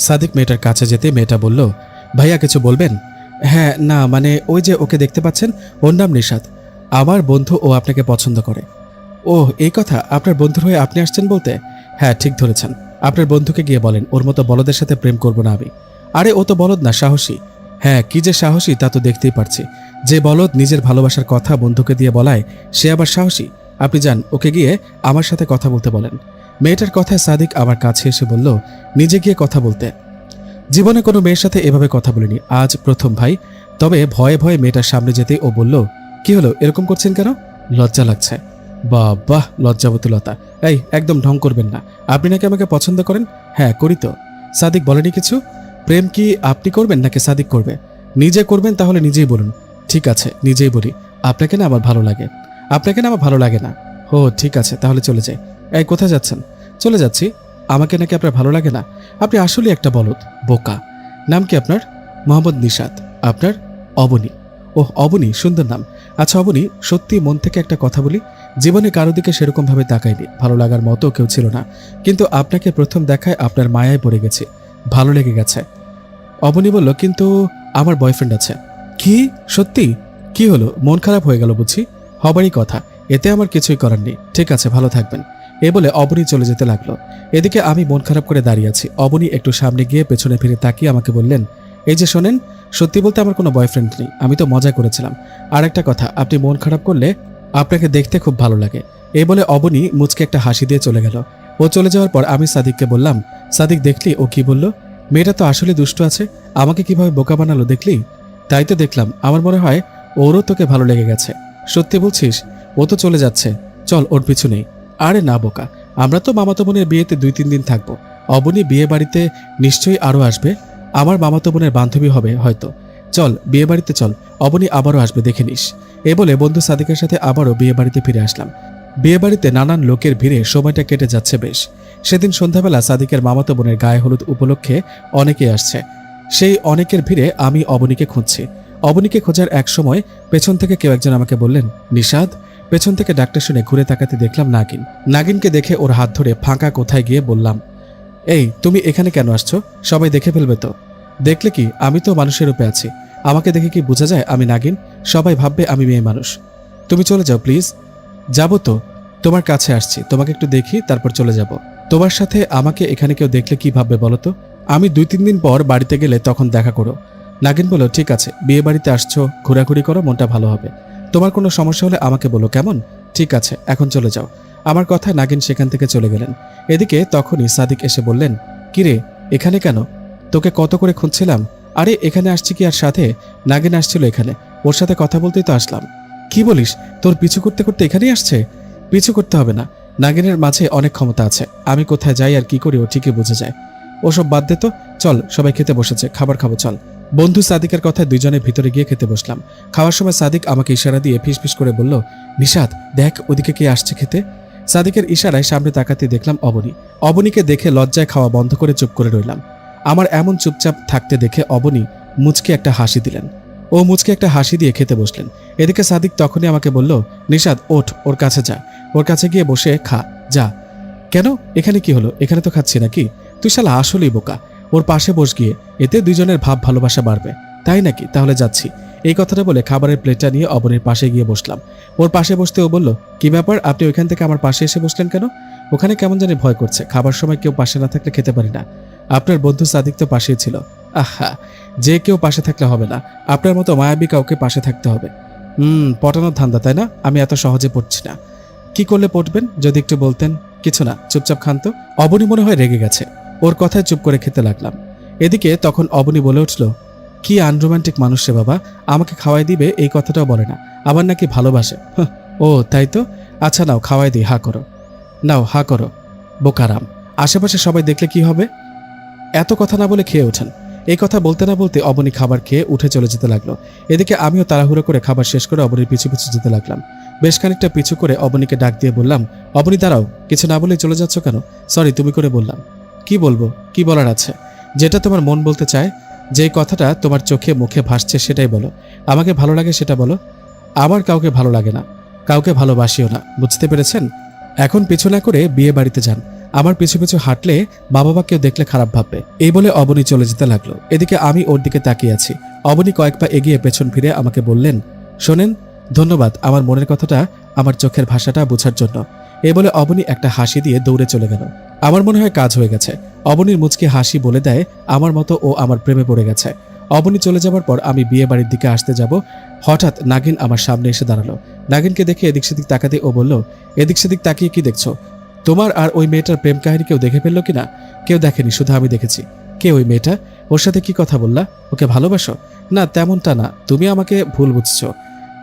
সাদিক মেয়েটার কাছে যেতে মেয়েটা বলল, ভাইয়া কিছু বলবেন? হ্যাঁ, না মানে ওই যে ওকে দেখতে পাচ্ছেন, ওর নাম নিশাত। আমার বন্ধু, ও আপনাকে পছন্দ করে। ওহ, এই কথা? আপনার বন্ধুর হয়ে আপনি আসছেন বলতে? হ্যাঁ, ঠিক ধরেছেন। আপনার বন্ধুকে গিয়ে বলেন ওর মতো বলদের সাথে প্রেম করব না আমি। আরে ও তো বলদ না, সাহসী। হ্যাঁ, কি যে সাহসী তা তো দেখতেই পারছি। যে বলদ নিজের ভালোবাসার কথা বন্ধুকে দিয়ে বলায়, সে আবার সাহসী। আপনি যান, ওকে গিয়ে আমার সাথে কথা বলতে বলেন। মেয়েটার কথায় সাদিক আমার কাছে এসে বলল, নিজে গিয়ে কথা বলতে? জীবনে কোনো মেয়ের সাথে এভাবে কথা বলিনি, আজ প্রথম ভাই। তবে ভয়ে ভয়ে মেয়েটার সামনে যেতেই ও বলল, কি হলো, এরকম করছেন কেন? লজ্জা লাগছে। বাহ, লজ্জাবতী লতা। এই একদম ঢং করবেন না। আপনি নাকি আমাকে পছন্দ করেন? হ্যাঁ করি তো। সাদিক বলেনি কিছু? প্রেম কি আপনি করবেন নাকি সাদিক করবে? নিজে করবেন তাহলে নিজেই বলুন। ঠিক আছে নিজেই বলি, আপনাকে না আমার ভালো লাগে। আপনাকে না আমার ভালো লাগে না। ও ঠিক আছে তাহলে চলে যাই। এই কোথায় যাচ্ছেন? চলে যাচ্ছি। আমাকে নাকি আপনার ভালো লাগে না? আপনি আসলে একটা বলদ, বোকা। নাম কি আপনার? মোহাম্মদ নিশাত। আপনার? অবনী। ওহ অবনী, সুন্দর নাম। আচ্ছা অবনী, সত্যি মন থেকে একটা কথা বলি, জীবনে কারো দিকে সেরকমভাবে তাকাইনি, ভালো লাগার মতো কেউ ছিল না, কিন্তু আপনাকে প্রথম দেখায় আপনার মায়ায় পড়ে গেছে, ভালো লেগে গেছে। অবনী বলল, কিন্তু আমার বয়ফ্রেন্ড আছে। কি? সত্যি? কি হলো, মন খারাপ হয়ে গেল বুঝি? হবারই কথা, এতে আমার কিছুই করার নেই। ঠিক আছে ভালো থাকবেন। এ বলে অবনী চলে যেতে লাগলো। এদিকে আমি মন খারাপ করে দাঁড়িয়ে আছি। অবনী একটু সামনে গিয়ে পেছনে ফিরে তাকিয়ে আমাকে বললেন, এই যে শোনেন, সত্যি বলতে আমার কোনো বয়ফ্রেন্ড নেই, আমি তো মজা করেছিলাম। আর একটা কথা, আপনি মন খারাপ করলে আপনাকে দেখতে খুব ভালো লাগে। এই বলে অবনী মুচকে একটা হাসি দিয়ে চলে গেল। ও চলে যাওয়ার পর আমি সাদিককে বললাম, সাদিক দেখলি ও কি বলল? মেয়েটা তো আসলে দুষ্ট আছে, আমাকে কিভাবে বোকা বানালো দেখলি? তাই তো দেখলাম, আমার মনে হয় ওরও তোকে ভালো লেগে গেছে। সত্যি বলছিস? ও তো চলে যাচ্ছে, চল ওর পিছু নেই। আরে না বোকা, আমরা তো মামাতো বোনের বিয়েতে 2-3 দিন থাকবো। অবনী বিয়ে বাড়িতে নিশ্চয়ই আরও আসবে, আমার মামাতো বোনের বান্ধবী হবে হয়তো। চল বিয়ে বাড়িতে চল, অবনী আবারও আসবে, দেখে নিস। এ বলে বন্ধু সাদিকের সাথে আবারও বিয়ে বাড়িতে ফিরে আসলাম। বিয়ে বাড়িতে নানান লোকের ভিড়ে সময়টা কেটে যাচ্ছে বেশ। সেদিন সন্ধ্যাবেলা সাদিকের মামাতো বোনের গায়ে হলুদ উপলক্ষে অনেকে আসছে। সেই অনেকের ভিড়ে আমি অবনীকে খুঁজছি। অবনীকে খোঁজার এক সময় পেছন থেকে কেউ একজন আমাকে বললেন, নিষাদ। পেছন থেকে ডাকটা শুনে ঘুরে তাকাতে দেখলাম নাগিন। নাগিনকে দেখে ওর হাত ধরে ফাঁকা কোথায় গিয়ে বললাম, এই তুমি এখানে কেন আসছো? সবাই দেখে ফেলবে তো। দেখলে কি, আমি তো মানুষের রূপে আছি, আমাকে দেখে কি বোঝা যায় আমি নাগিন? সবাই ভাববে আমি মেয়ে মানুষ। তুমি চলে যাও প্লিজ। যাবো তো, তোমার কাছে আসছি, তোমাকে একটু দেখি তারপর চলে যাব। তোমার সাথে আমাকে এখানে কেউ দেখলে কি ভাববে বলো তো? আমি 2-3 দিন পর বাড়িতে গেলে তখন দেখা করো। নাগিন বলল, ঠিক আছে, বিয়ে বাড়িতে আসছো, ঘোরাঘুরি করো, মনটা ভালো হবে। তোমার কোনো সমস্যা হলে আমাকে বলো, কেমন? ঠিক আছে, এখন চলে যাও। আমার কথা নাগিন সেখান থেকে চলে গেলেন। এদিকে তখনই সাদিক এসে বললেন, কিরে এখানে কেন? তোকে কত করে খুঁজছিলাম। আরে এখানে আসছি কি আর সাথে? নাগিন আসছিল এখানে, ওর সাথে কথা বলতেই তো আসলাম। কি বলিস, তোর পিছু করতে করতে এখানেই আসছে? পিছু করতে হবে না, নাগিনের মাঝে অনেক ক্ষমতা আছে, আমি কোথায় যাই আর কি করি ও ঠিকই বুঝে যায়। ওসব বাদ দে তো, চল সবাই খেতে বসেছে, খাবার খাবো চল। বন্ধু সাদিকের কথায় দুজনে ভিতরে গিয়ে খেতে বসলাম। খাওয়ার সময় সাদিক আমাকে ইশারা দিয়ে ফিসফিস করে বলল, নিশাদ দেখ ওদিকে কে আসছে খেতে। সাদিকের ইশারায় সামনে তাকাতে দেখলাম অবনী। অবনীকে দেখে লজ্জায় খাওয়া বন্ধ করে চুপ করে রইলাম। আমার এমন চুপচাপ থাকতে দেখে অবনী মুচকে একটা হাসি দিলেন। ও মুচকে একটা হাসি দিয়ে খেতে বসলেন। এদিকে সাদিক তখনই আমাকে বলল, নিশাদ ওঠ, ওর কাছে যা, ওর কাছে গিয়ে বসে খা, যা। কেন, এখানে কি হলো? এখানে তো খাচ্ছি নাকি? তুই শালা আসলেই বোকা, ওর পাশে বস গিয়ে, এতে দুজনের ভাব ভালোবাসা বাড়বে। তাই নাকি? তাহলে যাচ্ছি। এই কথাটা বলে খাবারের প্লেটটা নিয়ে অবনীর পাশে গিয়ে বসলাম। ওর পাশে বসতে ও বলল, কি ব্যাপার, আপনি ওইখান থেকে আমার পাশে এসে বসলেন কেন? ওখানে কেমন জানি ভয় করছে, খাবার সময় কেউ পাশে না থাকলে খেতে পারি না। আপনার বন্ধু সাদিক তো পাশেই ছিল। আহা, যে কেউ পাশে থাকলে হবে না, আপনার মতো মায়াবী কাউকে পাশে থাকতে হবে। পটানোর ধান্দা তাই না? আমি এত সহজে পড়ছি না। কি করলে পড়বেন যদি একটু বলতেন? কিছু না, চুপচাপ খান তো। অবনী মনে হয় রেগে গেছে, ওর কথায় চুপ করে খেতে লাগলাম। এদিকে তখন অবনী বলে উঠল, কি আনরোমান্টিক মানুষ রে বাবা, আমাকে খাওয়াই দিবে এই কথাটাও বলে না, আবার নাকি ভালোবাসে। ও তাই তো, আচ্ছা নাও খাওয়াই দিই, হা করো। নাও হা করো, বোকারাম। আশেপাশে সবাই দেখলে কি হবে? এত কথা না বলে খেয়ে ওঠেন। এই কথা বলতে না বলতে অবনী খাবার খেয়ে উঠে চলে যেতে লাগলো। এদিকে আমিও তাড়াহুড়ো করে খাবার শেষ করে অবনীর পিছু পিছু যেতে লাগলাম। বেশ খানিকটা পিছু করে অবনীকে ডাক দিয়ে বললাম, অবনী দাঁড়াও, কিছু না বলে চলে যাচ্ছ কেন? সরি, তুমি করে বললাম। কি বলবো, কি বলার আছে? যেটা তোমার মন বলতে চায়, যে কথাটা তোমার চোখে মুখে ভাসছে সেটাই বলো। আমাকে ভালো লাগে সেটা বলো। আমার কাউকে ভালো লাগে না, কাউকে ভালোবাসিও না, বুঝতে পেরেছেন? এখন পিছু না করে বিয়ে বাড়িতে যান। আমার পিছু পিছু হাঁটলে মা বাবা কেউ দেখলে খারাপ ভাববে। এই বলে অবনী চলে যেতে লাগলো। এদিকে আমি ওর দিকে তাকিয়ে আছি। অবনী কয়েক পা এগিয়ে পেছন ফিরে আমাকে বললেন, শোনেন, ধন্যবাদ আমার মনের কথাটা, আমার চোখের ভাষাটা বোঝার জন্য। এই বলে অবনী একটা হাসি দিয়ে দৌড়ে চলে গেল। আমার মনে হয় কাজ হয়ে গেছে। অবনীর মুচকি হাসি বলে দেয় আমার মতো ও আমার প্রেমে পড়ে গেছে। অবনী চলে যাবার পর আমি বিয়ে বাড়ির দিকে আসতে যাব, হঠাৎ নাগিন আমার সামনে এসে দাঁড়ালো। নাগিনকে দেখে এদিক সেদিক তাকাতে ও বলল, এদিক সেদিক তাকিয়ে কি দেখছো? তোমার আর ওই মেয়েটার প্রেম কাহিনী কেউ দেখে ফেললো কিনা? কেউ দেখেনি, শুধু আমি দেখেছি। কে ওই মেয়েটা? ওর সাথে কি কথা বললা? ওকে ভালোবাসো? না তেমনটা না, তুমি আমাকে ভুল বুঝছো।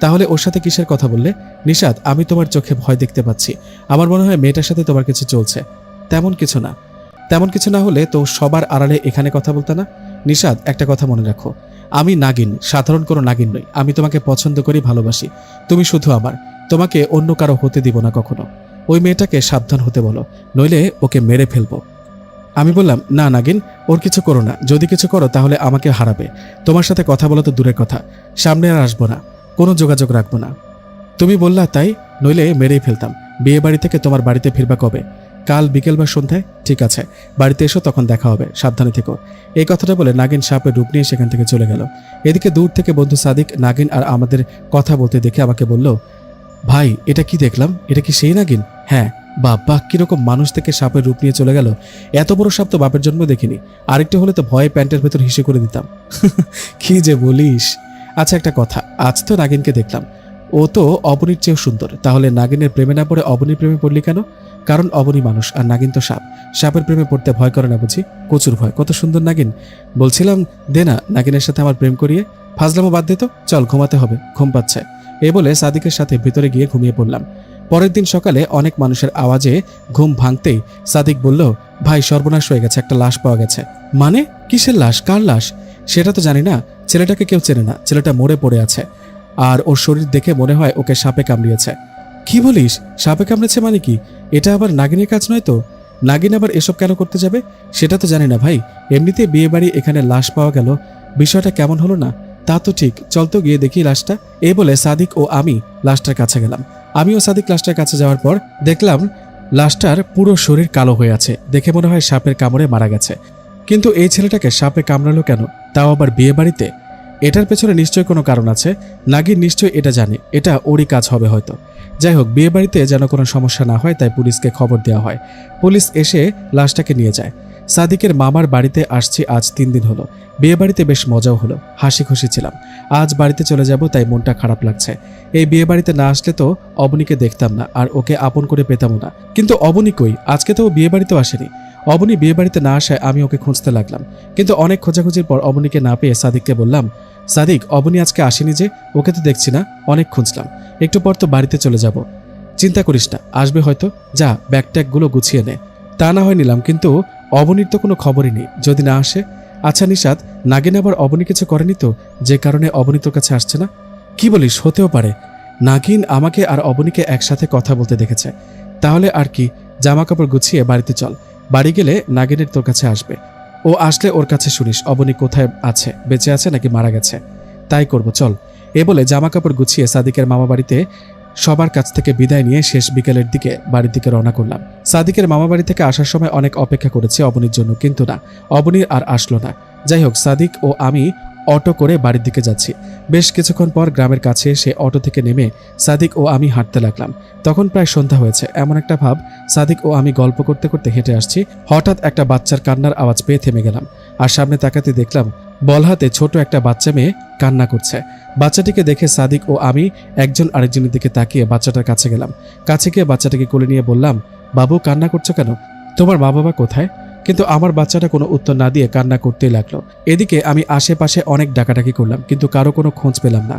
তাহলে ওর সাথে কিসের কথা বললে? নিশাত, আমি তোমার চোখে ভয় দেখতে পাচ্ছি। আমার মনে হয় মেয়েটার সাথে তোমার কিছু চলছে। তেমন কিছু না। তেমন কিছু না হলে তো সবার আড়ালে এখানে কথা বলতে না। নিশাত, একটা কথা মনে রাখো, আমি নাগিন, সাধারণ কোনো নাগিন নই। আমি তোমাকে পছন্দ করি, ভালোবাসি। তুমি শুধু আমার, তোমাকে অন্য কারো হতে দিব না কখনো। ওই মেয়েটাকে সাবধান হতে বলো, নইলে ওকে মেরে ফেলবো। আমি বললাম, না নাগিন, ওর কিছু করো না। যদি কিছু করো তাহলে আমাকে হারাবে। তোমার সাথে কথা বলা তো দূরের কথা, সামনে আর আসবো না, কোনো যোগাযোগ রাখবো না। তুমি বললা তাই, নইলে মেরেই ফেলতাম। বিয়ে বাড়ি থেকে তোমার বাড়িতে ফিরবা কবে? কাল বিকেল বা সন্ধ্যায়। ঠিক আছে, বাড়িতে এসো, তখন দেখা হবে। সাবধানে থেকো। এই কথাটা বলে নাগিন সাপের রূপ নিয়ে সেখান থেকে চলে গেল। এদিকে দূর থেকে বন্ধু সাদিক নাগিন আর আমাদের কথা বলতে দেখে আমাকে বলল, ভাই এটা কি দেখলাম? এটা কি সেই নাগিন? হ্যাঁ। বাবা, কিরকম মানুষ থেকে সাপের রূপ নিয়ে চলে গেল। এত বড় সাপ তো বাপের জন্ম দেখিনি। আরেকটু হলে তো ভয়ে প্যান্টের ভেতর হিসে করে দিতাম। কি যে বলিস। আচ্ছা একটা কথা, আজ তো নাগিনকে দেখলাম, ও তো অবনীর চেয়েও সুন্দর। তাহলে নাগিনের প্রেমে না পড়ে অবনীর প্রেমে পড়লি কেন? কারণ অবনী মানুষ আর নাগিন তো সাপ। সাপের প্রেমে পড়তে ভয় করে না বুঝি? প্রচুর ভয়। কত সুন্দর নাগিন। বলছিলাম, দে না নাগিনের সাথে আমার প্রেম করিয়ে। ফাজলামো বাদ দে তো, চল ঘুমাতে হবে, ঘুম পাচ্ছে। এ বলে সাদিকের সাথে ভিতরে গিয়ে ঘুমিয়ে পড়লাম। পরের দিন সকালে অনেক মানুষের আওয়াজে ঘুম ভাঙতেই সাদিক বলল, ভাই সর্বনাশ হয়ে গেছে, একটা লাশ পাওয়া গেছে। মানে? কিসের লাশ? কার লাশ? সেটা তো জানি না। ছেলেটাকে কেউ চেনে না। ছেলেটা মরে পড়ে আছে, আর ওর শরীর দেখে মনে হয় ওকে সাপে কামড়িয়েছে। কি বলিস? সাপে কামড়েছে মানে কি? এটা আবার নাগিনের কাজ নয় তো? নাগিন আবার এসব কেন করতে যাবে? সেটা তো জানি না ভাই। এমনিতে বিয়ে বাড়ি, এখানে লাশ পাওয়া গেল, বিষয়টা কেমন হলো না? তা তো ঠিক, চল তো গিয়ে দেখি লাশটা। এই বলে সাদিক ও আমি লাশটার কাছে গেলাম। আমি ও সাদিক লাশটার কাছে যাওয়ার পর দেখলাম লাশটার পুরো শরীর কালো হয়ে আছে। দেখে মনে হয় সাপের কামড়ে মারা গেছে। কিন্তু এই ছেলেটাকে সাপে কামড়ালো কেন, তাও আবার বিয়ে বাড়িতে? এটার পেছনে নিশ্চয়ই কোনো কারণ আছে। নাগিন নিশ্চয়ই এটা জানে। এটা ওরই কাজ হবে হয়তো। যাই হোক, বিয়ে বাড়িতে যেন কোনো সমস্যা না হয় তাই পুলিশকে খবর দেওয়া হয়। পুলিশ এসে লাশটাকে নিয়ে যায়। সাদিকের মামার বাড়িতে আসছি আজ 3 দিন হলো। বিয়ে বাড়িতে বেশ মজাও হলো, হাসি খুশি ছিলাম। আজ বাড়িতে চলে যাব, তাই মনটা খারাপ লাগছে। এই বিয়ে বাড়িতে না আসলে তো অবনীকে দেখতাম না, আর ওকে আপন করে পেতামও না। কিন্তু অবনী কই? আজকে তো ও বিয়ে বাড়িতেও আসেনি। অবনী বিয়ে বাড়িতে না আসায় আমি ওকে খুঁজতে লাগলাম। কিন্তু অনেক খোঁজাখুঁজির পর অবনীকে না পেয়ে সাদিককে বললাম, সাদিক, অবনী আজকে আসেনি যে? ওকে তো দেখছি না, অনেক খুঁজলাম। একটু পর তো বাড়িতে চলে যাব। চিন্তা করিস না, আসবে হয়তো। যা, ব্যাগ ট্যাগগুলো গুছিয়ে নে। তা না হয় নিলাম, কিন্তু অবনীর তো কোনো খবরই নেই। যদি না আসে? আচ্ছা নিশাত, নাগিন আবার অবনী কিছু করেনি তো, যে কারণে অবনী তোর কাছে আসছে না? কি বলিস? হতেও পারে। নাগিন আমাকে আর অবনীকে একসাথে কথা বলতে দেখেছে। তাহলে আর কি, জামা কাপড় গুছিয়ে বাড়িতে চল। বাড়ি গেলে নাগিনের তোর কাছে আসবে। ও আসলে ওর কাছে শুনিস অবনী কোথায় আছে, বেঁচে আছে নাকি মারা গেছে। তাই করব, চল। এ বলে জামা কাপড় গুছিয়ে সাদিকের মামা বাড়িতে সবার কাছ থেকে বিদায় নিয়ে শেষ বিকেলের দিকে বাড়ির দিকে রওনা করলাম। সাদিকের মামা বাড়ি থেকে আসার সময় অনেক অপেক্ষা করেছি অবনীর জন্য, কিন্তু না, অবনীর আর আসলো না। যাই হোক, সাদিক ও আমি অটো করে বাড়ির দিকে যাচ্ছি। বেশ কিছুক্ষণ পর গ্রামের কাছে এসে অটো থেকে নেমে সাদিক ও আমি হাঁটতে লাগলাম। তখন প্রায় সন্ধ্যা হয়েছে, এমন একটা ভাব। সাদিক ও আমি গল্প করতে করতে হেঁটে আসছি। হঠাৎ একটা বাচ্চার কান্নার আওয়াজ পেয়ে থেমে গেলাম, আর সামনে তাকাতে দেখলাম বল হাতে ছোট একটা বাচ্চা মেয়ে কান্না করছে। বাচ্চাটিকে দেখে সাদিক ও আমি একজন আরেকজনের দিকে তাকিয়ে বাচ্চাটার কাছে গেলাম। কাছে গিয়ে বাচ্চাটাকে কোলে নিয়ে বললাম, বাবু কান্না করছো কেন? তোমার মা বাবা কোথায়? কিন্তু আমার বাচ্চাটা কোনো উত্তর না দিয়ে কান্না করতেই লাগলো। এদিকে আমি আশেপাশে অনেক ডাকাডাকি করলাম, কিন্তু কারো কোনো খোঁজ পেলাম না।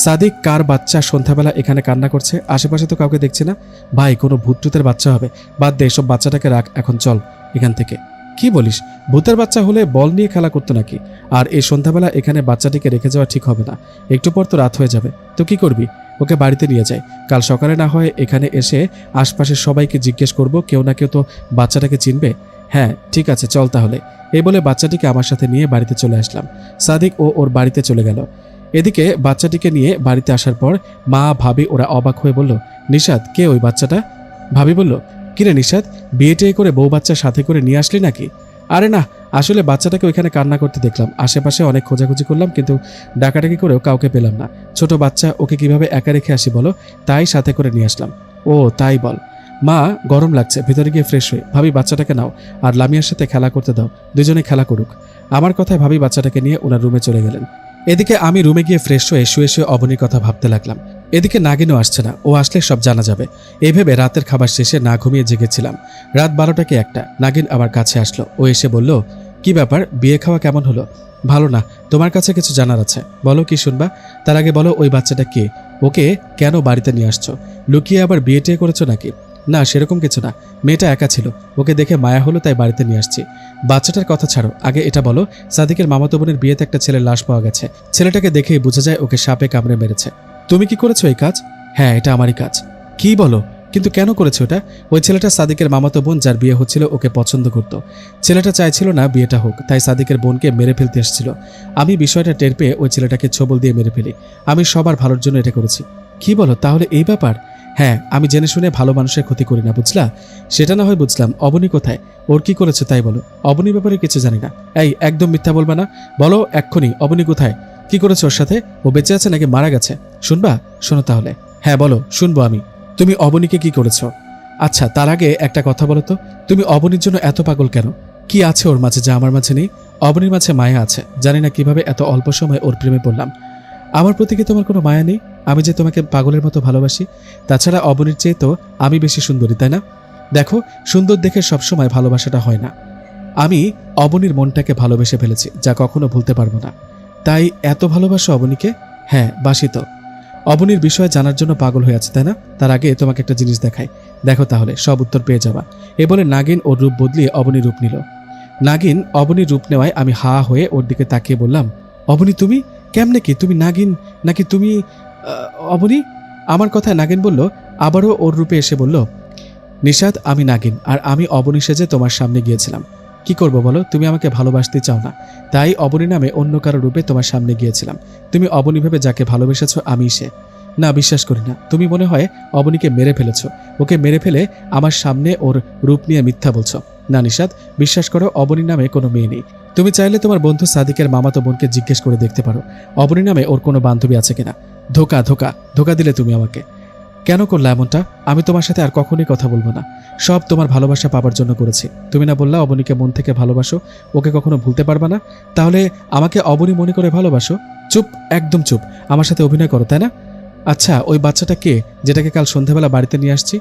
সাদিক, কার বাচ্চা সন্ধ্যাবেলা এখানে কান্না করছে? আশেপাশে তো কাউকে দেখছি না। ভাই, কোনো ভূতটুতের বাচ্চা হবে। বাদ দে এসব, বাচ্চাটাকে রাখ, এখন চল এখান থেকে। কি বলিস? ভূতের বাচ্চা হলে বল নিয়ে খেলা করতো নাকি? আর এই সন্ধ্যাবেলা এখানে বাচ্চাটিকে রেখে যাওয়া ঠিক হবে না। একটু পর তো রাত হয়ে যাবে। তো কি করবি? ওকে বাড়িতে নিয়ে যাই। কাল সকালে না হয় এখানে এসে আশপাশের সবাইকে জিজ্ঞেস করব, কেউ না কেউ তো বাচ্চাটাকে চিনবে। হ্যাঁ ঠিক আছে, চল তাহলে। এই বলে বাচ্চাটিকে আমার সাথে নিয়ে বাড়িতে চলে আসলাম। সাদিক ও ওর বাড়িতে চলে গেল। এদিকে বাচ্চাটিকে নিয়ে বাড়িতে আসার পর মা ভাবি ওরা অবাক হয়ে বলল, নিশাত, কে ওই বাচ্চাটা? ভাবি বলল, কিরে নিশাত, বিয়ে টিয়ে করে বউ বাচ্চা সাথে করে নিয়ে আসলি নাকি? আরে না, আসলে বাচ্চাটাকে ওইখানে কান্না করতে দেখলাম। আশেপাশে অনেক খোঁজাখুঁজি করলাম, কিন্তু ডাকাডাকি করেও কাউকে পেলাম না। ছোট বাচ্চা, ওকে কিভাবে একা রেখে আসি বলো? তাই সাথে করে নিয়ে আসলাম। ও তাই বল। মা, গরম লাগছে, ভিতরে গিয়ে ফ্রেশ হয়ে। ভাবি বাচ্চাটাকে নাও আর লামিয়ার সাথে খেলা করতে দাও, দুজনে খেলা করুক। আমার কথায় ভাবি বাচ্চাটাকে নিয়ে ওনার রুমে চলে গেলেন। এদিকে আমি রুমে গিয়ে ফ্রেশ হয়ে শুয়ে শুয়ে অবনীর কথা ভাবতে লাগলাম। এদিকে নাগিনও আসছে না, ও আসলে সব জানা যাবে। এই ভেবে রাতের খাবার শেষে না ঘুমিয়ে জেগেছিলাম। রাত 12টা কি 1টা, নাগিন আমার কাছে আসলো। ও এসে বলল, কি ব্যাপার, বিয়ে খাওয়া কেমন হলো? ভালো না, তোমার কাছে কিছু জানার আছে। বলো, কি শুনবা? তার আগে বলো, ওই বাচ্চাটা কে? ওকে কেন বাড়িতে নিয়ে আসছো? লুকিয়ে আবার বিয়ে টিয়ে করেছো নাকি? না, সেরকম কিছু না, মেয়েটা একা ছিল, ওকে দেখে মায়া হলো তাই বাড়িতে নিয়ে আসছি। বাচ্চাটার কথা ছাড়ো, আগে এটা বলো, সাদিকের মামাতো বোনের বিয়েতে একটা ছেলের লাশ পাওয়া গেছে। ছেলেটাকে দেখেই বোঝা যায় ওকে সাপে কামড়ে মেরেছে। তুমি কি করেছো এই কাজ? হ্যাঁ, এটা আমারই কাজ। কি বলো? কিন্তু কেন করেছো এটা? ওই ছেলেটা সাদিকের মামাতো বোন, যার বিয়ে হচ্ছিল, ওকে পছন্দ করত। ছেলেটা চাইছিল না বিয়েটা হোক, তাই সাদিকের বোনকে মেরে ফেলতে এসেছিল। আমি বিষয়টা টের পেয়ে ওই ছেলেটাকে ছবল দিয়ে মেরে ফেলি। আমি সবার ভালোর জন্য এটা করেছি। কি বলো, তাহলে এই ব্যাপার? হ্যাঁ, আমি জেনে শুনে ভালো মানুষের ক্ষতি করি না, বুঝলা? সেটা না হয় বুঝলাম, অবনী কোথায়? ওর কি করেছে তাই বলো। অবনীর ব্যাপারে কিছু জানি না। এই, একদম মিথ্যা বলবা না, বলো এক্ষুনি, অবনী কোথায়? কি করেছে ওর সাথে? ও বেঁচে আছে নাকি মারা গেছে? শুনবা? শোনো তাহলে। হ্যাঁ বলো, শুনবো আমি। তুমি অবনীকে কি করেছো? আচ্ছা, তার আগে একটা কথা বলো তো, তুমি অবনীর জন্য এত পাগল কেন? কি আছে ওর মাঝে যা আমার মাঝে নেই? অবনীর মাঝে মায়া আছে, জানি না কিভাবে এত অল্প সময় ওর প্রেমে পড়লাম। আমার প্রতি কি তোমার কোনো মায়া নেই? আমি যে তোমাকে পাগলের মতো ভালোবাসি। তাছাড়া অবনীর চেয়ে তো আমি বেশি সুন্দরী, তাই না? দেখো, সুন্দর দেখে সবসময় ভালোবাসাটা হয় না। আমি অবনীর মনটাকে ভালোবেসে ফেলেছি, যা কখনো ভুলতে পারবো না। তাই এত ভালোবাসো অবনীকে? হ্যাঁ, বাসি তো। অবনীর বিষয়ে জানার জন্য পাগল হয়ে আছে, তাই না? তার আগে তোমাকে একটা জিনিস দেখাই, দেখো তাহলে সব উত্তর পেয়ে যাবা। এ বলে নাগিন ওর রূপ বদলিয়ে অবনীর রূপ নিল। নাগিন অবনীর রূপ নেওয়ায় আমি হা হয়ে ওর দিকে তাকিয়ে বললাম, অবনী তুমি? কেমনে কি তুমি নাগিন? নাকি তুমি অবনী? আমার কথায় নাগিন বলল, আবারও ওর রূপে এসে বলল, নিশাদ, আমি নাগিন, আর আমি অবনী সেজে তোমার সামনে গিয়েছিলাম। কি করব বলো, তুমি আমাকে ভালোবাসতে চাও না, তাই অবনী নামে অন্য কারো রূপে তোমার সামনে গিয়েছিলাম। তুমি অবনী ভেবে যাকে ভালোবেসেছ আমি সে। না, বিশ্বাস করি না, তুমি মনে হয় অবনীকে মেরে ফেলেছ। ওকে মেরে ফেলে আমার সামনে ওর রূপ নিয়ে মিথ্যা বলছো। না নিশাদ, বিশ্বাস করো, অবনী নামে কোনো মেয়ে নেই। তুমি চাইলে তোমার বন্ধু সাদিকের মামাতো বোনকে জিজ্ঞেস করে দেখতে পারো অবনী নামে ওর কোনো বান্ধবী আছে কিনা। ধোকা ধোকা ধোকা দিলে তুমি আমাকে। কেন করলে এমনটা? আমি তোমার সাথে আর কখনোই কথা বলবো না। সব তোমার ভালোবাসা পাবার জন্য করেছি। তুমি না বললা অবনীকে মন থেকে ভালোবাসো, ওকে কখনো ভুলতে পারবা না? তাহলে আমাকে অবনী মনে করে ভালোবাসো। চুপ, একদম চুপ। আমার সাথে অভিনয় করো, তাই না? আচ্ছা, ওই বাচ্চাটা কে, যেটাকে কাল সন্ধ্যাবেলা বাড়িতে নিয়ে আসছি?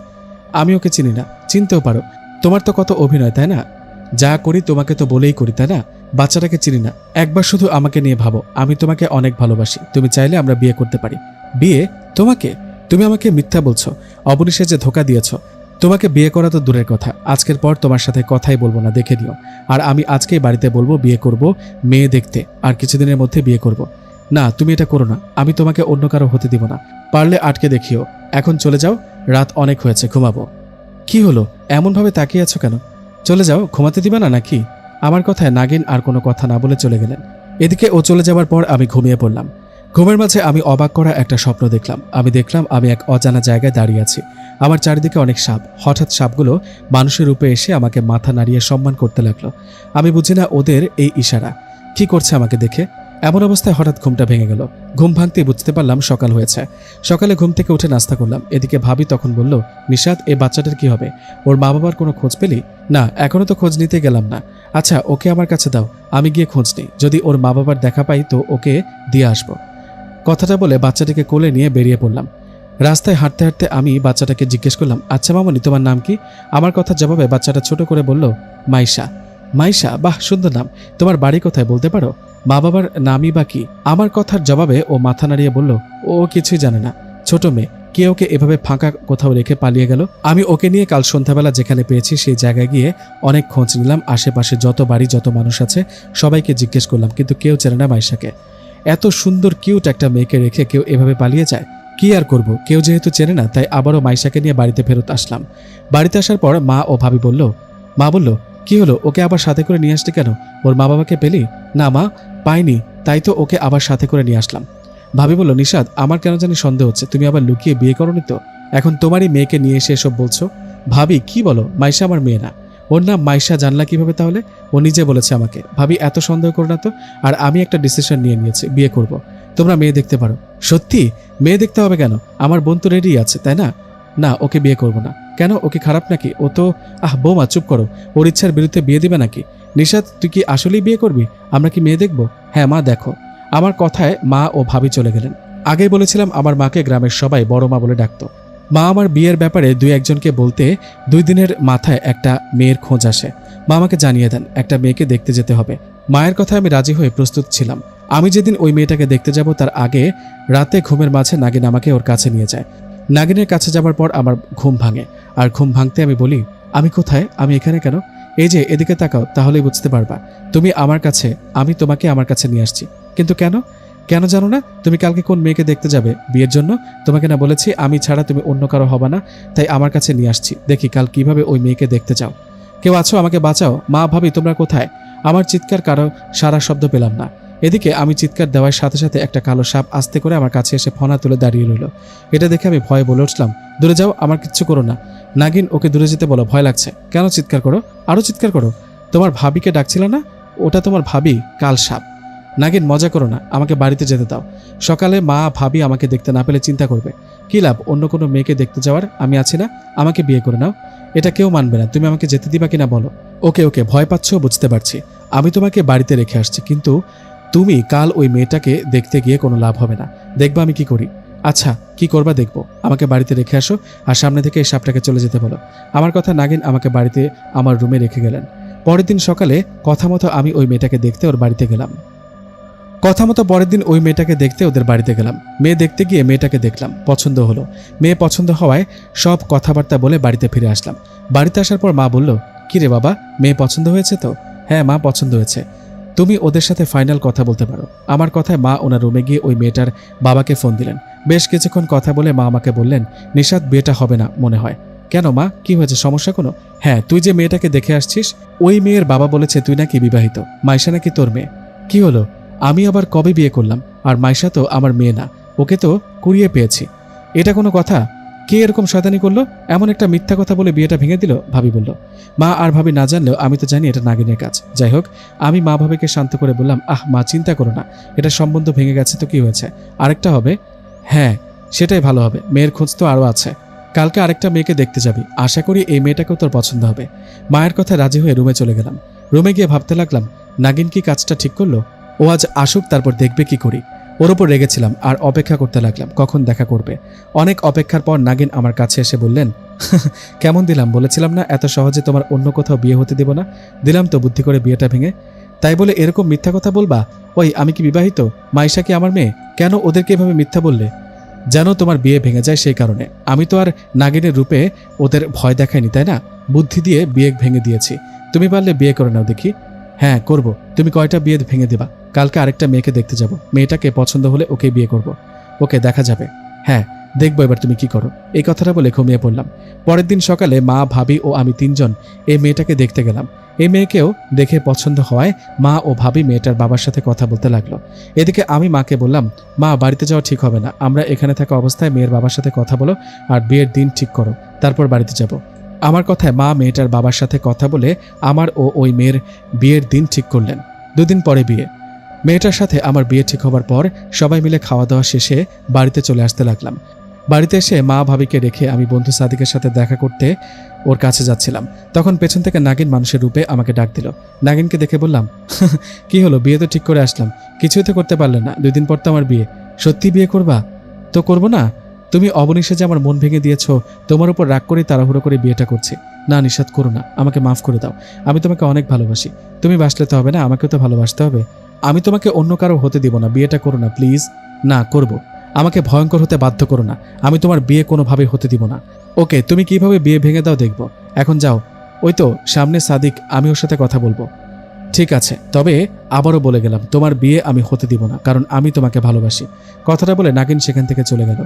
আমি ওকে চিনি না। চিনতেও পারো। তোমার তো কত অভিনয়, তাই না? যা করি তোমাকে তো বলেই করি, তাই না? বাচ্চাটাকে চিনি না। একবার শুধু আমাকে নিয়ে ভাবো, আমি তোমাকে অনেক ভালোবাসি। তুমি চাইলে আমরা বিয়ে করতে পারি। বিয়ে? তোমাকে? তুমি আমাকে মিথ্যা বলছো। অবনী সেজে ধোকা দিয়েছ। তোমাকে বিয়ে করা তো দূরের কথা, আজকের পর তোমার সাথে কথাই বলবো না, দেখে নিও। আর আমি আজকেই বাড়িতে বলবো বিয়ে করব, মেয়ে দেখতে, আর কিছুদিনের মধ্যে বিয়ে করব। না, তুমি এটা করো না, আমি তোমাকে অন্য কারো হতে দিব না। পারলে আটকে দেখিও। এখন চলে যাও, রাত অনেক হয়েছে, ঘুমাবো। কি হলো, এমনভাবে তাকিয়ে আছো কেন? চলে যাও, ঘুমাতে দিবা না নাকি? আমার কথায় নাগিন আর কোনো কথা না বলে চলে গেলেন। এদিকে ও চলে যাওয়ার পর আমি ঘুমিয়ে পড়লাম। ঘুমের মাঝে আমি অবাক করা একটা স্বপ্ন দেখলাম। আমি দেখলাম আমি এক অজানা জায়গায় দাঁড়িয়ে আছি। আমার চারিদিকে অনেক সাপ। হঠাৎ সাপগুলো মানুষের রূপে এসে আমাকে মাথা নাড়িয়ে সম্মান করতে লাগলো। আমি বুঝি না ওদের এই ইশারা। কি করছে আমাকে দেখে? এমন অবস্থায় হঠাৎ ঘুমটা ভেঙে গেল। ঘুম ভাঙতেই বুঝতে পারলাম সকাল হয়েছে। সকালে ঘুম থেকে উঠে নাস্তা করলাম। এদিকে ভাবি তখন বলল, নিশাদ, এই বাচ্চাটার কি হবে? ওর মা বাবার কোনো খোঁজ পেলি? না, এখনো তো খোঁজ নিতে গেলাম না। আচ্ছা, ওকে আমার কাছে দাও, আমি গিয়ে খোঁজ নিই। যদি ওর মা বাবার দেখা পাই তো ওকে দিয়ে আসবো। কথাটা বলে বাচ্চাটিকে কোলে নিয়ে বেরিয়ে পড়লাম। রাস্তায় হাঁটতে হাঁটতে আমি বাচ্চাটাকে জিজ্ঞেস করলাম, আচ্ছা মামনি, তোমার নাম কি? আমার কথার জবাবে বাচ্চাটা ছোট করে বলল, মাইশা। মাইশা? বাহ, সুন্দর নাম। তোমার বাড়ি কোথায় বলতে পারো? মা বাবার নামই বা কি? আমার কথার জবাবে ও মাথা নাড়িয়ে বলল, ও কিছুই জানে না, ছোট মেয়ে। কে ওকে এভাবে ফাঁকা কোথাও রেখে পালিয়ে গেল? আমি ওকে নিয়ে কাল সন্ধ্যাবেলা যেখানে পেয়েছি সেই জায়গায় গিয়ে অনেক খোঁজ নিলাম। আশেপাশে যত বাড়ি, যত মানুষ আছে সবাইকে জিজ্ঞেস করলাম, কিন্তু কেউ চেনে না মাইশাকে। এত সুন্দর কিউট একটা মেয়েকে রেখে কেউ এভাবে পালিয়ে যায়? কি আর করব, কেউ যেহেতু চেনে না, তাই আবারও মাইশাকে নিয়ে বাড়িতে ফেরত আসলাম। বাড়িতে আসার পর মা ও ভাবি বলল, মা বলল, কি হলো, ওকে আবার সাথে করে নিয়ে আসলি কেন? ওর মা বাবাকে পেলি? না মা, পাইনি, তাই তো ওকে আবার সাথে করে নিয়ে আসলাম। ভাবি বলল, নিশাদ, আমার কেন জানি সন্দেহ হচ্ছে, তুমি আবার লুকিয়ে বিয়ে করনি তো? এখন তোমারই মেয়েকে নিয়ে এসে এসব বলছো? ভাবি, কি বলো? মাইশা আমার মেয়ে না। ওর নাম মাইশা জানলা কিভাবে তাহলে? ও নিজে বলেছে আমাকে। ভাবি, এত সন্দেহ করো না তো। আর আমি একটা ডিসিশন নিয়ে নিয়েছি, বিয়ে করব। তোমরা মেয়ে দেখতে পারো। সত্যি? মেয়ে দেখতে হবে কেন? আমার বোন তো রেডি আছে, তাই না? না, ওকে বিয়ে করব না। কেন, ওকে খারাপ নাকি? ও তো বৌমা, চুপ করো। ওর ইচ্ছার বিরুদ্ধে বিয়ে দিবে নাকি? নিশাদ, তুই কি আসলেই বিয়ে করবি? আমরা কি মেয়ে দেখব? হ্যাঁ মা, দেখো। আমার কথায় মা ও ভাবি চলে গেলেন। আগেই বলেছিলাম আমার মাকে গ্রামের সবাই বড় মা বলে ডাকতো। মা আমার বিয়ের ব্যাপারে 2-1জনকে বলতে 2 দিনের মাথায় একটা মেয়ের খোঁজ আসে। মা আমাকে জানিয়ে দেন একটা মেয়েকে দেখতে যেতে হবে। মায়ের কথায় আমি রাজি হয়ে প্রস্তুত ছিলাম। আমি যেদিন ওই মেয়েটাকে দেখতে যাব তার আগে রাতে ঘুমের মাঝে নাগিন আমাকে ওর কাছে নিয়ে যায়। নাগিনের কাছে যাবার পর আমার ঘুম ভাঙে, আর ঘুম ভাঙতে আমি বলি, আমি কোথায়, আমি এখানে কেন? এই যে এদিকে তাকাও, তাহলেই বুঝতে পারবা। তুমি আমার কাছে, আমি তোমাকে আমার কাছে নিয়ে আসছি। কিন্তু কেন? কেন জানো না? তুমি কালকে কোন মেয়েকে দেখতে যাবে বিয়ের জন্য? তোমাকে না বলেছি আমি ছাড়া তুমি অন্য কারো হবা না, তাই আমার কাছে নিয়ে আসছি। দেখি কাল কিভাবে ওই মেয়েকে দেখতে যাও। কেউ আছো? আমাকে বাঁচাও। মা, ভাবি, তোমরা কোথায়? আমার চিৎকার কারো সারা শব্দ পেলাম না। এদিকে আমি চিৎকার দেওয়ার সাথে সাথে একটা কালো সাপ আস্তে করে আমার কাছে এসে ফনা তুলে দাঁড়িয়ে রইল। এটা দেখে আমি ভয়ে বলে উঠলাম, দূরে যাও, আমার কিচ্ছু করো না। নাগিন, ওকে দূরে যেতে বলো, ভয় লাগছে। কেন? চিৎকার করো, আরও চিৎকার করো। তোমার ভাবিকে ডাকছিল না? ওটা তোমার ভাবি, কাল সাপ। নাগিন, মজা করো না, আমাকে বাড়িতে যেতে দাও। সকালে মা ভাবি আমাকে দেখতে না পেলে চিন্তা করবে। কী লাভ অন্য কোনো মেয়েকে দেখতে যাওয়ার? আমি আছি না, আমাকে বিয়ে করে নাও। এটা কেউ মানবে না, তুমি আমাকে যেতে দিবা কিনা বলো। ওকে ওকে, ভয় পাচ্ছ বুঝতে পারছি। আমি তোমাকে বাড়িতে রেখে আসছি, কিন্তু তুমি কাল ওই মেয়েটাকে দেখতে গিয়ে কোনো লাভ হবে না। দেখবা আমি কি করি। আচ্ছা, কি করবা দেখবো। আমাকে বাড়িতে রেখে আসো, আর সামনে থেকে এই সাপটাকে চলে যেতে বলো। আমার কথা নাগিন আমাকে বাড়িতে আমার রুমে রেখে গেলেন। পরের দিন সকালে কথা মতো আমি ওই মেয়েটাকে দেখতে ওর বাড়িতে গেলাম। পরের দিন ওই মেয়েটাকে দেখতে ওদের বাড়িতে গেলাম। মেয়ে দেখতে গিয়ে মেয়েটাকে দেখলাম, পছন্দ হলো। মেয়ে পছন্দ হওয়ায় সব কথাবার্তা বলে বাড়িতে ফিরে আসলাম। বাড়িতে আসার পর মা বলল, কি রে বাবা, মেয়ে পছন্দ হয়েছে তো? হ্যাঁ মা, পছন্দ হয়েছে। তুমি ওদের সাথে ফাইনাল কথা বলতে পারো। আমার কথায় মা ওনার রুমে গিয়ে ওই মেয়েটার বাবাকে ফোন দিলেন। বেশ কিছুক্ষণ কথা বলে মা আমাকে বললেন, নিশাত, বিয়েটা হবে না মনে হয়। কেন মা, কি হয়েছে, সমস্যা কোনো? হ্যাঁ, তুই যে মেয়েটাকে দেখে আসছিস, ওই মেয়ের বাবা বলেছে তুই নাকি বিবাহিত, মাইশা নাকি তোর মেয়ে। কি হলো? আমি আবার কবে বিয়ে করলাম? আর মাইশা তো আমার মেয়ে না, ওকে তো কুড়িয়ে পেয়েছি। এটা কোনো কথা? কে এরকম শয়তানি করলো? এমন একটা মিথ্যা কথা বলে বিয়েটা ভেঙে দিল, ভাবি বলল। মা আর ভাবি না জানলেও আমি তো জানি এটা নাগিনের কাজ। যাই হোক, আমি মা ভাবিকে শান্ত করে বললাম, আহ মা, চিন্তা করো না, এটা সম্বন্ধ ভেঙে গেছে তো কি হয়েছে, আরেকটা হবে। হ্যাঁ, সেটাই ভালো হবে, মেয়ের খোঁজ তো আরও আছে। কালকে আরেকটা মেয়েকে দেখতে যাবি, আশা করি এই মেয়েটাকেও তোর পছন্দ হবে। মায়ের কথা রাজি হয়ে রুমে চলে গেলাম। রুমে গিয়ে ভাবতে লাগলাম, নাগিন কি কাজটা ঠিক করলো? ও আজ আসুক, তারপর দেখবে কি করি। ওর ওপর রেগেছিলাম আর অপেক্ষা করতে লাগলাম কখন দেখা করবে। অনেক অপেক্ষার পর নাগিন আমার কাছে এসে বললেন, কেমন দিলাম? বলেছিলাম না এত সহজে তোমার অন্য কোথাও বিয়ে হতে দেব না। দিলাম তো বুদ্ধি করে বিয়েটা ভেঙে। তাই বলে এরকম মিথ্যা কথা বলবা? ওই, আমি কি বিবাহিত? মাইশা কি আমার মেয়ে? কেন ওদেরকে এভাবে মিথ্যা বললে? যেন তোমার বিয়ে ভেঙে যায় সেই কারণে। আমি তো আর নাগিনের রূপে ওদের ভয় দেখাইনি, তাই না? বুদ্ধি দিয়ে বিয়ে ভেঙে দিয়েছি। তুমি পারলে বিয়ে করে নাও দেখি। হ্যাঁ করব। তুমি কয়টা বিয়ে ভেঙে দেবা? কালকে আরেকটা মেয়েকে দেখতে যাব, মেয়েটাকে পছন্দ হলে ওকে বিয়ে করব। ওকে, দেখা যাবে। হ্যাঁ, দেখবো এবার তুমি কি করো। এই কথাটা বলে ঘুমিয়ে পড়লাম। পরের দিন সকালে মা, ভাবি ও আমি 3 জন এই মেয়েটাকে দেখতে গেলাম। এই মেয়েকেও দেখে পছন্দ হওয়ায় মা ও ভাবি মেয়েটার বাবার সাথে কথা বলতে লাগলো। এদিকে আমি মাকে বললাম, মা, বাড়িতে যাওয়া ঠিক হবে না, আমরা এখানে থাকা অবস্থায় মেয়ের বাবার সাথে কথা বলো আর বিয়ের দিন ঠিক করো, তারপর বাড়িতে যাব। আমার কথায় মা মেয়েটার বাবার সাথে কথা বলে আমার ও ওই মেয়ের বিয়ের দিন ঠিক করলেন। 2 দিন পরে বিয়ে। মেয়েটার সাথে আমার বিয়ে ঠিক হবার পর সবাই মিলে খাওয়া দাওয়া শেষে বাড়িতে চলে আসতে লাগলাম। বাড়িতে এসে মা ভাবিকে রেখে আমি বন্ধু সাদিকের সাথে দেখা করতে ওর কাছে যাচ্ছিলাম। তখন পেছন থেকে নাগিন মানুষের রূপে আমাকে ডাক দিল। নাগিনকে দেখে বললাম, কি হলো, বিয়ে তো ঠিক করে আসলাম, কিছুই তো করতে পারলে না। 2 দিন পর তো আমার বিয়ে। সত্যি বিয়ে করবা? তো করবো না। তুমি অবনীশে যে আমার মন ভেঙে দিয়েছো, তোমার উপর রাগ করে তাড়াহুড়ো করে বিয়েটা করছি। না, নিষাদ করো না, আমাকে মাফ করে দাও। আমি তোমাকে অনেক ভালোবাসি। তুমি বাসলে তো হবে না, আমাকেও তো ভালোবাসতে হবে। আমি তোমাকে অন্য কারো হতে দিব না, বিয়েটা করো না প্লিজ। না, করব। আমাকে ভয়ঙ্কর হতে বাধ্য করো না, আমি তোমার বিয়ে কোনোভাবে হতে দিব না। ওকে, তুমি কিভাবে বিয়ে ভেঙে দাও দেখব। এখন যাও, ওই তো সামনে সাদিক, আমি ওর সাথে কথা বলবো। ঠিক আছে, তবে আবারও বলে গেলাম, তোমার বিয়ে আমি হতে দিব না, কারণ আমি তোমাকে ভালোবাসি। কথাটা বলে নাগিন সেখান থেকে চলে গেল।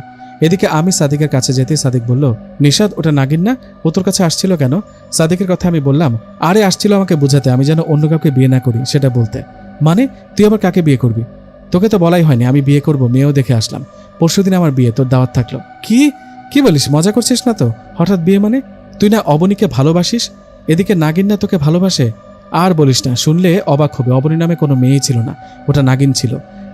এদিকে আমি সাদিকের কাছে যেতে সাদিক বলল, নিশাদ, ওটা নাগিন না? ও তোর কাছে আসছিল কেন? সাদিকের কথা আমি বললাম, আরে আসছিল আমাকে বোঝাতে আমি যেন অন্য কাউকে বিয়ে না করি সেটা বলতে। মানে তুই আবার কাকে বিয়ে করবি? তোকে তো বলাই হয়নি আমি বিয়ে করব, মেয়েও দেখে আসলাম। পরশুদিন আমার বিয়ে, তোর দাওয়াত থাকলো। কি কি বলিস? মজা করছিস না তো? হঠাৎ বিয়ে মানে? তুই না অবনীকে ভালোবাসিস, এদিকে নাগিন না তোকে ভালোবাসে? আর বলিস না, শুনলে অবাক হবে, অবনী নামে কোনো মেয়েই ছিল না, ওটা নাগিন ছিল।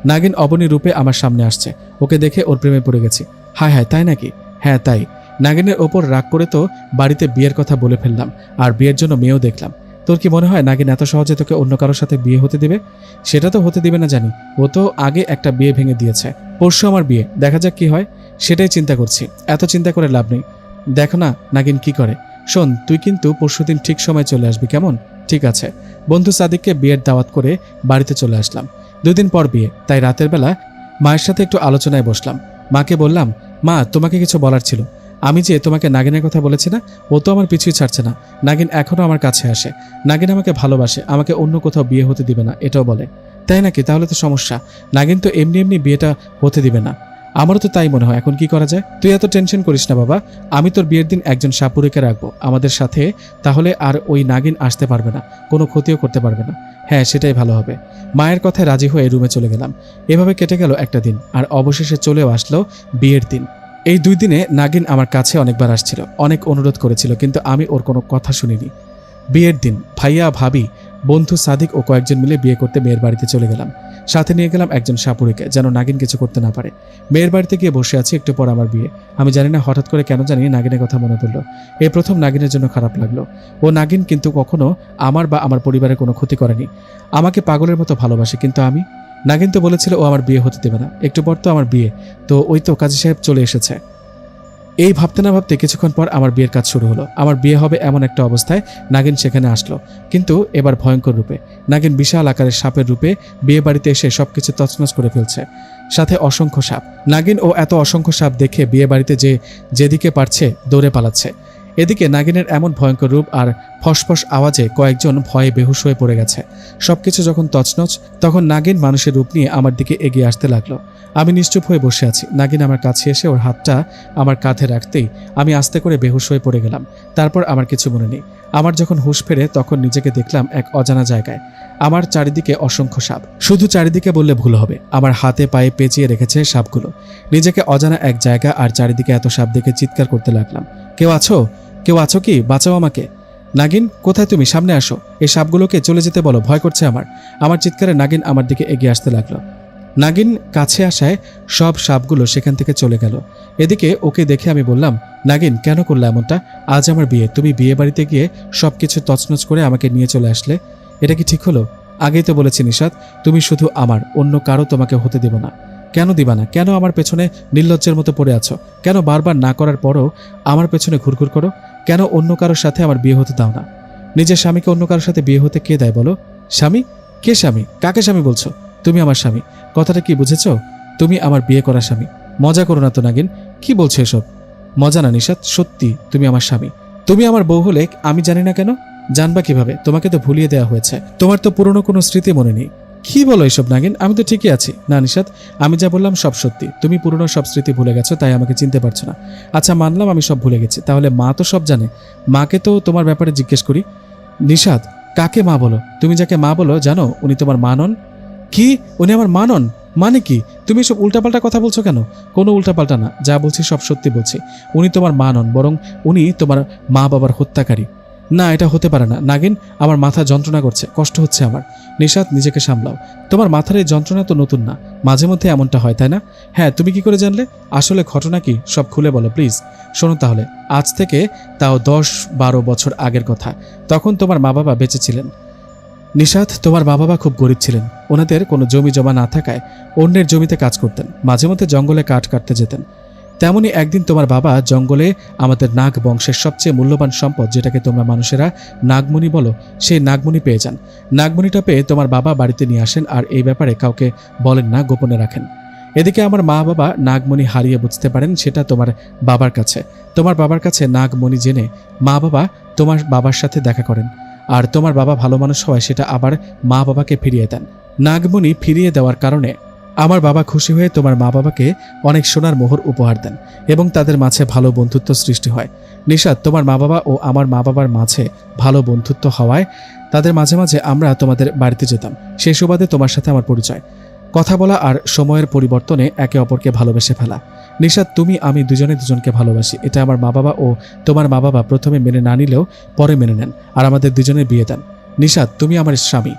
নাগিন অবনী রূপে আমার সামনে আসছে, ওকে দেখে ওর প্রেমে পড়ে গেছি। হায় হায়, তাই নাকি? হ্যাঁ তাই। নাগিনের ওপর রাগ করে তো বাড়িতে বিয়ের কথা বলে ফেললাম, আর বিয়ের জন্য মেয়েও দেখলাম। তোর কি মনে হয় নাগিন এত সহজে তোকে অন্য কারোর সাথে বিয়ে হতে দেবে? সেটা তো হতে দিবে না জানি, ও তো আগে একটা বিয়ে ভেঙে দিয়েছে। পরশু আমার বিয়ে, দেখা যাক কি হয়। সেটাই চিন্তা করছি। এত চিন্তা করে লাভ নেই। দেখো না নাগিন কি করে। শোন, তুই কিন্তু পরশুদিন ঠিক সময় চলে আসবি, কেমন? ঠিক আছে। বন্ধু সাদিককে বিয়ের দাওয়াত করে বাড়িতে চলে আসলাম। 2 দিন পর বিয়ে, তাই রাতের বেলা মায়ের সাথে একটু আলোচনায় বসলাম। মাকে বললাম, মা তোমাকে কিছু বলার ছিল। আমি যে তোমাকে নাগিনের কথা বলেছি না, ও তো আমার পিছুই ছাড়ছে না। নাগিন এখনও আমার কাছে আসে। নাগিন আমাকে ভালোবাসে, আমাকে অন্য কোথাও বিয়ে হতে দিবে না, এটাও বলে। তাই নাকি? তাহলে তো সমস্যা। নাগিন তো এমনি এমনি বিয়েটা হতে দিবে না। আমারও তো তাই মনে হয়। এখন কি করা যায়? তুই এত টেনশন করিস না বাবা। আমি তোর বিয়ের দিন একজন সাপুরিকে রাখবো আমাদের সাথে, তাহলে আর ওই নাগিন আসতে পারবে না, কোনো ক্ষতিও করতে পারবে না। হ্যাঁ, সেটাই ভালো হবে। মায়ের কথায় রাজি হয়ে রুমে চলে গেলাম। এভাবে কেটে গেল একটা দিন, আর অবশেষে চলেও আসলো বিয়ের দিন। এই 2 দিনে নাগিন আমার কাছে অনেকবার আসছিল, অনেক অনুরোধ করেছিল, কিন্তু আমি ওর কোনো কথা শুনিনি। বিয়ের দিন ভাইয়া, ভাবি, বন্ধু সাদিক ও কয়েকজন মিলে বিয়ে করতে মেয়ের বাড়িতে চলে গেলাম। সাথে নিয়ে গেলাম একজন সাপুরিকে, যেন নাগিন কিছু করতে না পারে। মেয়ের বাড়িতে গিয়ে বসে আছি, একটু পর আমার বিয়ে। আমি জানি না হঠাৎ করে কেন জানি নাগিনের কথা মনে পড়লো। এই প্রথম নাগিনের জন্য খারাপ লাগলো। ও নাগিন কিন্তু কখনো আমার বা আমার পরিবারের কোনো ক্ষতি করেনি, আমাকে পাগলের মতো ভালোবাসে। কিন্তু আমি, নাগিন তো বলেছিল ও আমার বিয়ে হতে দেবে না। একটু পর তো আমার বিয়ে, তো ওই তো কাজী সাহেব চলে এসেছে। এই ভাবতে না ভাবতে কিছুক্ষণ পর আমার বিয়ের কাজ শুরু হলো। আমার বিয়ে হবে এমন একটা অবস্থায় নাগিন সেখানে আসলো, কিন্তু এবার ভয়ঙ্কর রূপে। নাগিন বিশাল আকারের সাপের রূপে বিয়ে বাড়িতে এসে সবকিছু তছনছ করে ফেলছে, সাথে অসংখ্য সাপ। নাগিন ও এত অসংখ্য সাপ দেখে বিয়ে বাড়িতে যেদিকে পারছে দৌড়ে পালাচ্ছে। এদিকে নাগিনের এমন ভয়ঙ্কর রূপ আর ফসফস আওয়াজে কয়েকজন ভয়ে বেহুশ হয়ে পড়ে গেছে। সবকিছু যখন তছনছ, তখন নাগিন মানুষের রূপ নিয়ে আমার দিকে এগিয়ে আসতে লাগলো। আমি নিশ্চুপ হয়ে বসে আছি। নাগিন আমার কাছে এসে ওর হাতটা আমার কাঁধে রাখতেই আমি আস্তে করে বেহুশ হয়ে পড়ে গেলাম। তারপর আমার কিছু মনে নেই। আমার যখন হুঁশ ফেরে তখন নিজেকে দেখলাম এক অজানা জায়গায়। আমার চারিদিকে অসংখ্য সাপ। শুধু চারিদিকে বললে ভুল হবে, আমার হাতে পায়ে পেঁচিয়ে রেখেছে সাপগুলো। নিজেকে অজানা এক জায়গা আর চারিদিকে এত সাপ দেখে চিৎকার করতে লাগলাম, কেউ আছো? কেউ আছো কি? বাঁচাও আমাকে। নাগিন, কোথায় তুমি? সামনে আসো। এই সাপগুলোকে চলে যেতে বলো, ভয় করছে আমার। আমার চিৎকারে নাগিন আমার দিকে এগিয়ে আসতে লাগলো। নাগিন কাছে আসায় সব সাপগুলো সেখান থেকে চলে গেল। এদিকে ওকে দেখে আমি বললাম, নাগিন কেন করলে এমনটা? আজ আমার বিয়ে, তুমি বিয়ে বাড়িতে গিয়ে সবকিছু তছনছ করে আমাকে নিয়ে চলে আসলে। এটা কি ঠিক হলো? আগেই তো বলেছি নিশাত, তুমি শুধু আমার, অন্য কারো তোমাকে হতে দেব না। কেন দিবা না? কেন আমার পেছনে নির্লজ্জের মতো পড়ে আছো? কেন বারবার না করার পরও আমার পেছনে ঘুরঘুর করো? কেন অন্য কারোর সাথে আমার বিয়ে হতে দাও না? নিজের স্বামীকে অন্য কারোর সাথে বিয়ে হতে কে দেয় বলো? স্বামী? কে স্বামী? কাকে স্বামী বলছো? তুমি আমার স্বামী, কথাটা কি বুঝেছ? তুমি আমার বিয়ে করা স্বামী। মজা করো না তো নাগিন, কি বলছো এসব? মজা না নিশাত, সত্যি তুমি আমার স্বামী। তুমি আমার বউ হলে আমি জানি না কেন? জানবা কিভাবে? তোমাকে তো ভুলিয়ে দেওয়া হয়েছে, তোমার তো পুরনো কোনো স্মৃতি মনে নেই। কি বলো এসব নাগিন? আমি তো ঠিকই আছি। না নিশাত, আমি যা বললাম সব সত্যি। তুমি পুরনো সব স্মৃতি ভুলে গেছো, তাই আমাকে চিনতে পারছো না। আচ্ছা মানলাম আমি সব ভুলে গেছি, তাহলে মা তো সব জানে। মাকে তো তোমার ব্যাপারে জিজ্ঞেস করি। নিশাত, কাকে মা বলো? তুমি যাকে মা বলো জানো উনি তোমার মা নন। কি? উনি আমার মা নন? মানে কি? তুমি সব উল্টাপাল্টা কথা বলছো কেন? কোনো উল্টাপাল্টা না, যা বলছি সব সত্যি বলছি। উনি তোমার মা নন, বরং উনি তোমার মা বাবার হত্যাকারী। না, এটা হতে পারে না নাগিন, আমার মাথা যন্ত্রণা করছে, কষ্ট হচ্ছে আমার। নিশাত, নিজেকে সামলাও। তোমার মাথার এই যন্ত্রণা তো নতুন না, মাঝে মধ্যে এমনটা হয়, তাই না? হ্যাঁ, তুমি কি করে জানলে? আসলে ঘটনা কি সব খুলে বলো প্লিজ। শোনো তাহলে, আজ থেকে তাও 10-12 বছর আগের কথা। তখন তোমার মা বাবা বেঁচে ছিলেন। নিশাত, তোমার মা বাবা খুব গরিব ছিলেন। ওনাদের কোনো জমি জমা না থাকায় অন্যের জমিতে কাজ করতেন, মাঝে মধ্যে জঙ্গলে কাঠ কাটতে যেতেন। তেমনি একদিন তোমার বাবা জঙ্গলে আমাদের নাগ বংশের সবচেয়ে মূল্যবান সম্পদ, যেটাকে তোমরা মানুষেরা নাগমণি বলো, সেই নাগমণি পেয়ে যান। নাগমণিটা পেয়ে তোমার বাবা বাড়িতে নিয়ে আসেন, আর এই ব্যাপারে কাউকে বলেন না, গোপনে রাখেন। এদিকে আমার মা বাবা নাগমণি হারিয়ে বুঝতে পারেন সেটা তোমার বাবার কাছে। তোমার বাবার কাছে নাগমণি জেনে মা বাবা তোমার বাবার সাথে দেখা করেন, আর তোমার বাবা ভালো মানুষ হয় সেটা আবার মা বাবাকে ফিরিয়ে দেন। নাগমণি ফিরিয়ে দেওয়ার কারণে আমার বাবা খুশি হয়ে তোমার মা বাবাকে অনেক সোনার মোহর উপহার দেন, এবং তাদের মাঝে ভালো বন্ধুত্ব সৃষ্টি হয়। নিশাত, তোমার মা বাবা ও আমার মা বাবার মাঝে ভালো বন্ধুত্ব হওয়ায় তাদের মাঝে মাঝে আমরা তোমাদের বাড়িতে যেতাম। সেই সুবাদে তোমার সাথে আমার পরিচয়, কথা বলা আর সময়ের পরিবর্তনে একে অপরকে ভালোবেসে ফেলা। নিশাত, তুমি আমি দুজনে দুজনকে ভালোবাসি, এটা আমার মা বাবা ও তোমার মা বাবা প্রথমে মেনে না নিলেও পরে মেনে নেন, আর আমাদের দুজনের বিয়ে দেন। নিশাত, তুমি আমার স্বামী,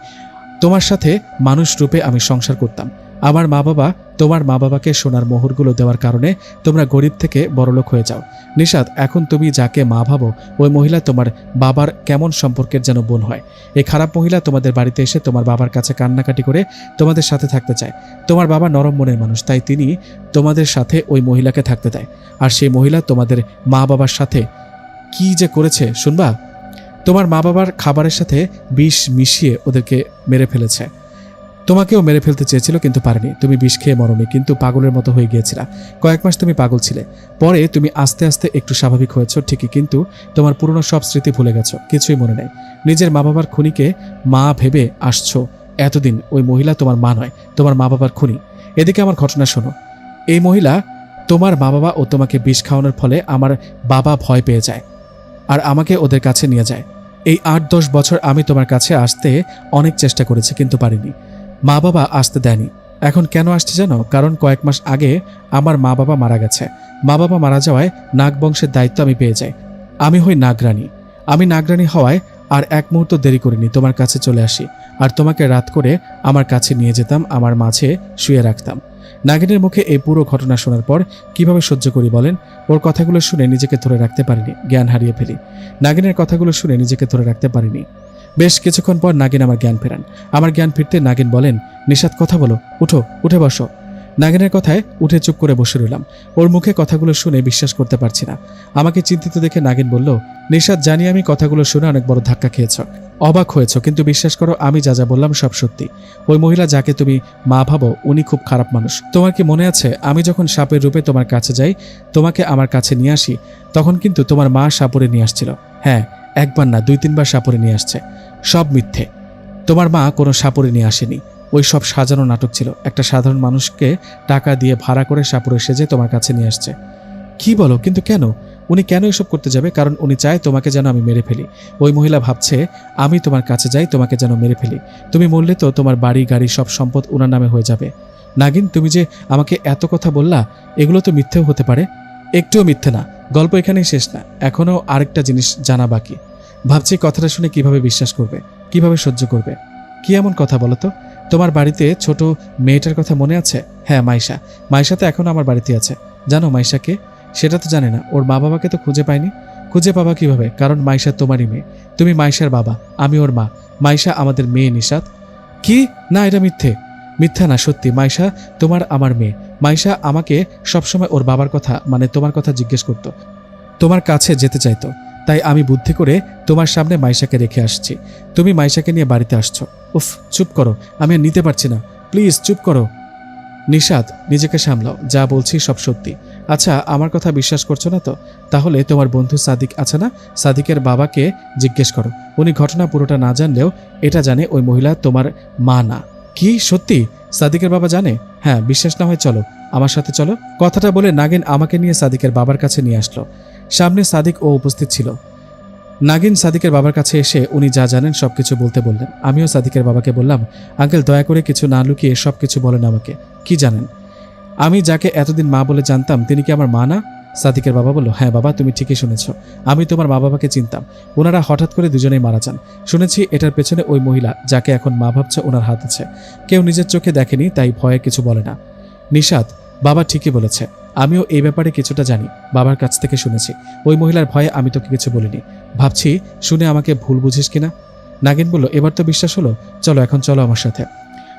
তোমার সাথে মানুষ রূপে আমি সংসার করতাম। আমার মা বাবা তোমার মা বাবাকে সোনার মোহরগুলো দেওয়ার কারণে তোমরা গরিব থেকে বড়লোক হয়ে যাও। নিশাত, এখন তুমি যাকে মা ভাবো ওই মহিলা তোমার বাবার কেমন সম্পর্কের যেন বোন হয়। এই খারাপ মহিলা তোমাদের বাড়িতে এসে তোমার বাবার কাছে কান্নাকাটি করে তোমাদের সাথে থাকতে চায়। তোমার বাবা নরম মনের মানুষ, তাই তিনি তোমাদের সাথে ওই মহিলাকে থাকতে দেয়। আর সেই মহিলা তোমাদের মা বাবার সাথে কি যে করেছে শুনবা? তোমার মা বাবার খাবারের সাথে বিষ মিশিয়ে ওদেরকে মেরে ফেলেছে। তোমাকেও মেরে ফেলতে চেয়েছিল কিন্তু পারেনি। তুমি বিষ খেয়ে মরনি, কিন্তু পাগলের মতো হয়ে গিয়েছিলা। কয়েক মাস তুমি পাগল ছিলে, পরে তুমি আস্তে আস্তে একটু স্বাভাবিক হয়েছ ঠিকই, কিন্তু তোমার পুরনো সব স্মৃতি ভুলে গেছো, কিছুই মনে নেই। নিজের মা বাবার খুনিকে মা ভেবে আসছো এতদিন। ওই মহিলা তোমার মা নয়, তোমার মা বাবার খুনি। এদিকে আমার ঘটনা শোনো। এই মহিলা তোমার মা বাবা ও তোমাকে বিষ খাওয়ানোর ফলে আমার বাবা ভয় পেয়ে যায় আর আমাকে ওদের কাছে নিয়ে যায়। এই ৮-১০ বছর আমি তোমার কাছে আসতে অনেক চেষ্টা করেছি কিন্তু পারিনি। মা বাবা আসতে দেয়নি। এখন কেন আসছে জানো? কারণ কয়েক মাস আগে আমার মা বাবা মারা গেছে। মা বাবা মারা যাওয়ায় নাগ বংশের দায়িত্ব আমি পেয়ে যাই। আমি হই নাগরানী। আমি নাগরানী হওয়ায় আর এক মুহূর্ত দেরি করিনি, তোমার কাছে চলে আসি আর তোমাকে রাত করে আমার কাছে নিয়ে যেতাম, আমার মাঝে শুয়ে রাখতাম। নাগিনের মুখে এই পুরো ঘটনা শোনার পর কিভাবে সহ্য করি বলেন? ওর কথাগুলো শুনে নিজেকে ধরে রাখতে পারিনি, জ্ঞান হারিয়ে ফেলি। নাগিনের কথাগুলো শুনে নিজেকে ধরে রাখতে পারিনি। বেশ কিছুক্ষণ পর নাগিন আমার জ্ঞান ফেরান। আমার জ্ঞান ফিরতে নাগিন বলেন, নিশাত কথা বলো, উঠো, উঠে বসো। নাগিনের কথায় উঠে চুপ করে বসে রইলাম। ওর মুখে কথাগুলো শুনে বিশ্বাস করতে পারছি না। আমাকে চিন্তিত দেখে নাগিন বলল, নিশাত, জানি আমি কথাগুলো শুনে অনেক বড় ধাক্কা খেয়েছ, অবাক হয়েছ, কিন্তু বিশ্বাস করো আমি যা যা বললাম সব সত্যি। ওই মহিলা যাকে তুমি মা ভাবো উনি খুব খারাপ মানুষ। তোমার কি মনে আছে আমি যখন সাপের রূপে তোমার কাছে যাই, তোমাকে আমার কাছে নিয়ে আসি, তখন কিন্তু তোমার মা সাপুরে নিয়ে আসছিল। হ্যাঁ, একবার না ২-৩ বার সাপুরে নিয়ে আসছে। সব মিথ্যে। তোমার মা কোনো সাপুরে নিয়ে আসেনি। ওই সব সাজানো নাটক ছিল। একটা সাধারণ মানুষকে টাকা দিয়ে ভাড়া করে সাপুরে সেজে তোমার কাছে নিয়ে আসছে। কি বলো? কিন্তু কেন? উনি কেন এসব করতে যাবে? কারণ উনি চায় তোমাকে যেন আমি মেরে ফেলি। ওই মহিলা ভাবছে আমি তোমার কাছে যাই তোমাকে যেন মেরে ফেলি। তুমি মরলে তো তোমার বাড়ি গাড়ি সব সম্পদ ওনার নামে হয়ে যাবে। নাগিন, তুমি যে আমাকে এত কথা বললা, এগুলো তো মিথ্যেও হতে পারে। একটুও মিথ্যে না। গল্প এখানেই শেষ না, এখনও আরেকটা জিনিস জানা বাকি। ভাবছি কথাটা শুনে কিভাবে বিশ্বাস করবে, কিভাবে সহ্য করবে। কি এমন কথা বলো তো? তোমার বাড়িতে ছোট মেয়েটার কথা মনে আছে? হ্যাঁ, মাইশা। মাইশা তো এখনো আমার বাড়িতে আছে। জানো মাইশাকে? সেটা তো জানে না। ওর মা বাবাকে তো খুঁজে পাইনি। খুঁজে পাবা কিভাবে? কারণ মাইশা তোমারই মেয়ে। তুমি মাইশার বাবা, আমি ওর মা। মাইশা আমাদের মেয়ে। নিশাত, কি? না, এটা মিথ্যে। মিথ্যা না, সত্যি। মাইশা তোমার আমার মেয়ে। মাইশা আমাকে সবসময় ওর বাবার কথা, মানে তোমার কথা জিজ্ঞেস করত, তোমার কাছে যেতে চাইতো। তাই আমি বুদ্ধি করে তোমার সামনে মাইশাকে রেখে আসছি। তুমি মাইশাকে নিয়ে বাড়িতে আসছো। উফ, চুপ করো, আমি আর নিতে পারছি না, প্লিজ চুপ করো। নিশাত, নিজেকে সামলাও, যা বলছি সব সত্যি। আচ্ছা, আমার কথা বিশ্বাস করছো না তো? তাহলে তোমার বন্ধু সাদিক আছে না, সাদিকের বাবাকে জিজ্ঞেস করো। উনি ঘটনা পুরোটা না জানলেও এটা জানে ওই মহিলা তোমার মা না। কি সত্যি? সাদিকের বাবা জানে? হ্যাঁ, বিশ্বাস না হয় চলো, আমার সাথে চলো। কথাটা বলে নাগিন আমাকে নিয়ে সাদিকের বাবার কাছে নিয়ে আসলো। সামনে সাদিক ও উপস্থিত ছিল। নাগিন সাদিকের বাবার কাছে এসে উনি যা জানেন সবকিছু বলতে বললেন। আমিও সাদিকের বাবাকে বললাম, আঙ্কেল দয়া করে কিছু না লুকিয়ে সবকিছু বলেন আমাকে। কি জানেন? আমি যাকে এতদিন মা বলে জানতাম তিনি কি আমার মা না? সাদিকের বাবা বলল, হ্যাঁ বাবা, তুমি ঠিকই শুনেছ। আমি তোমার মা বাবাকে চিনতাম। ওনারা হঠাৎ করে দুজনেই মারা যান। শুনেছি এটার পেছনে ওই মহিলা যাকে এখন মা ভাবছে ওনার হাত আছে। কেউ নিজের চোখে দেখেনি, তাই ভয়ে কিছু বলে না। নিশাত, বাবা ঠিকই বলেছে। আমিও এই ব্যাপারে কিছুটা জানি, বাবার কাছ থেকে শুনেছি। ওই মহিলার ভয়ে আমি তোকে কিছু বলিনি। ভাবছি শুনে আমাকে ভুল বুঝিস কিনা। নাগিন বলল, এবার তো বিশ্বাস হলো, চলো এখন চলো আমার সাথে।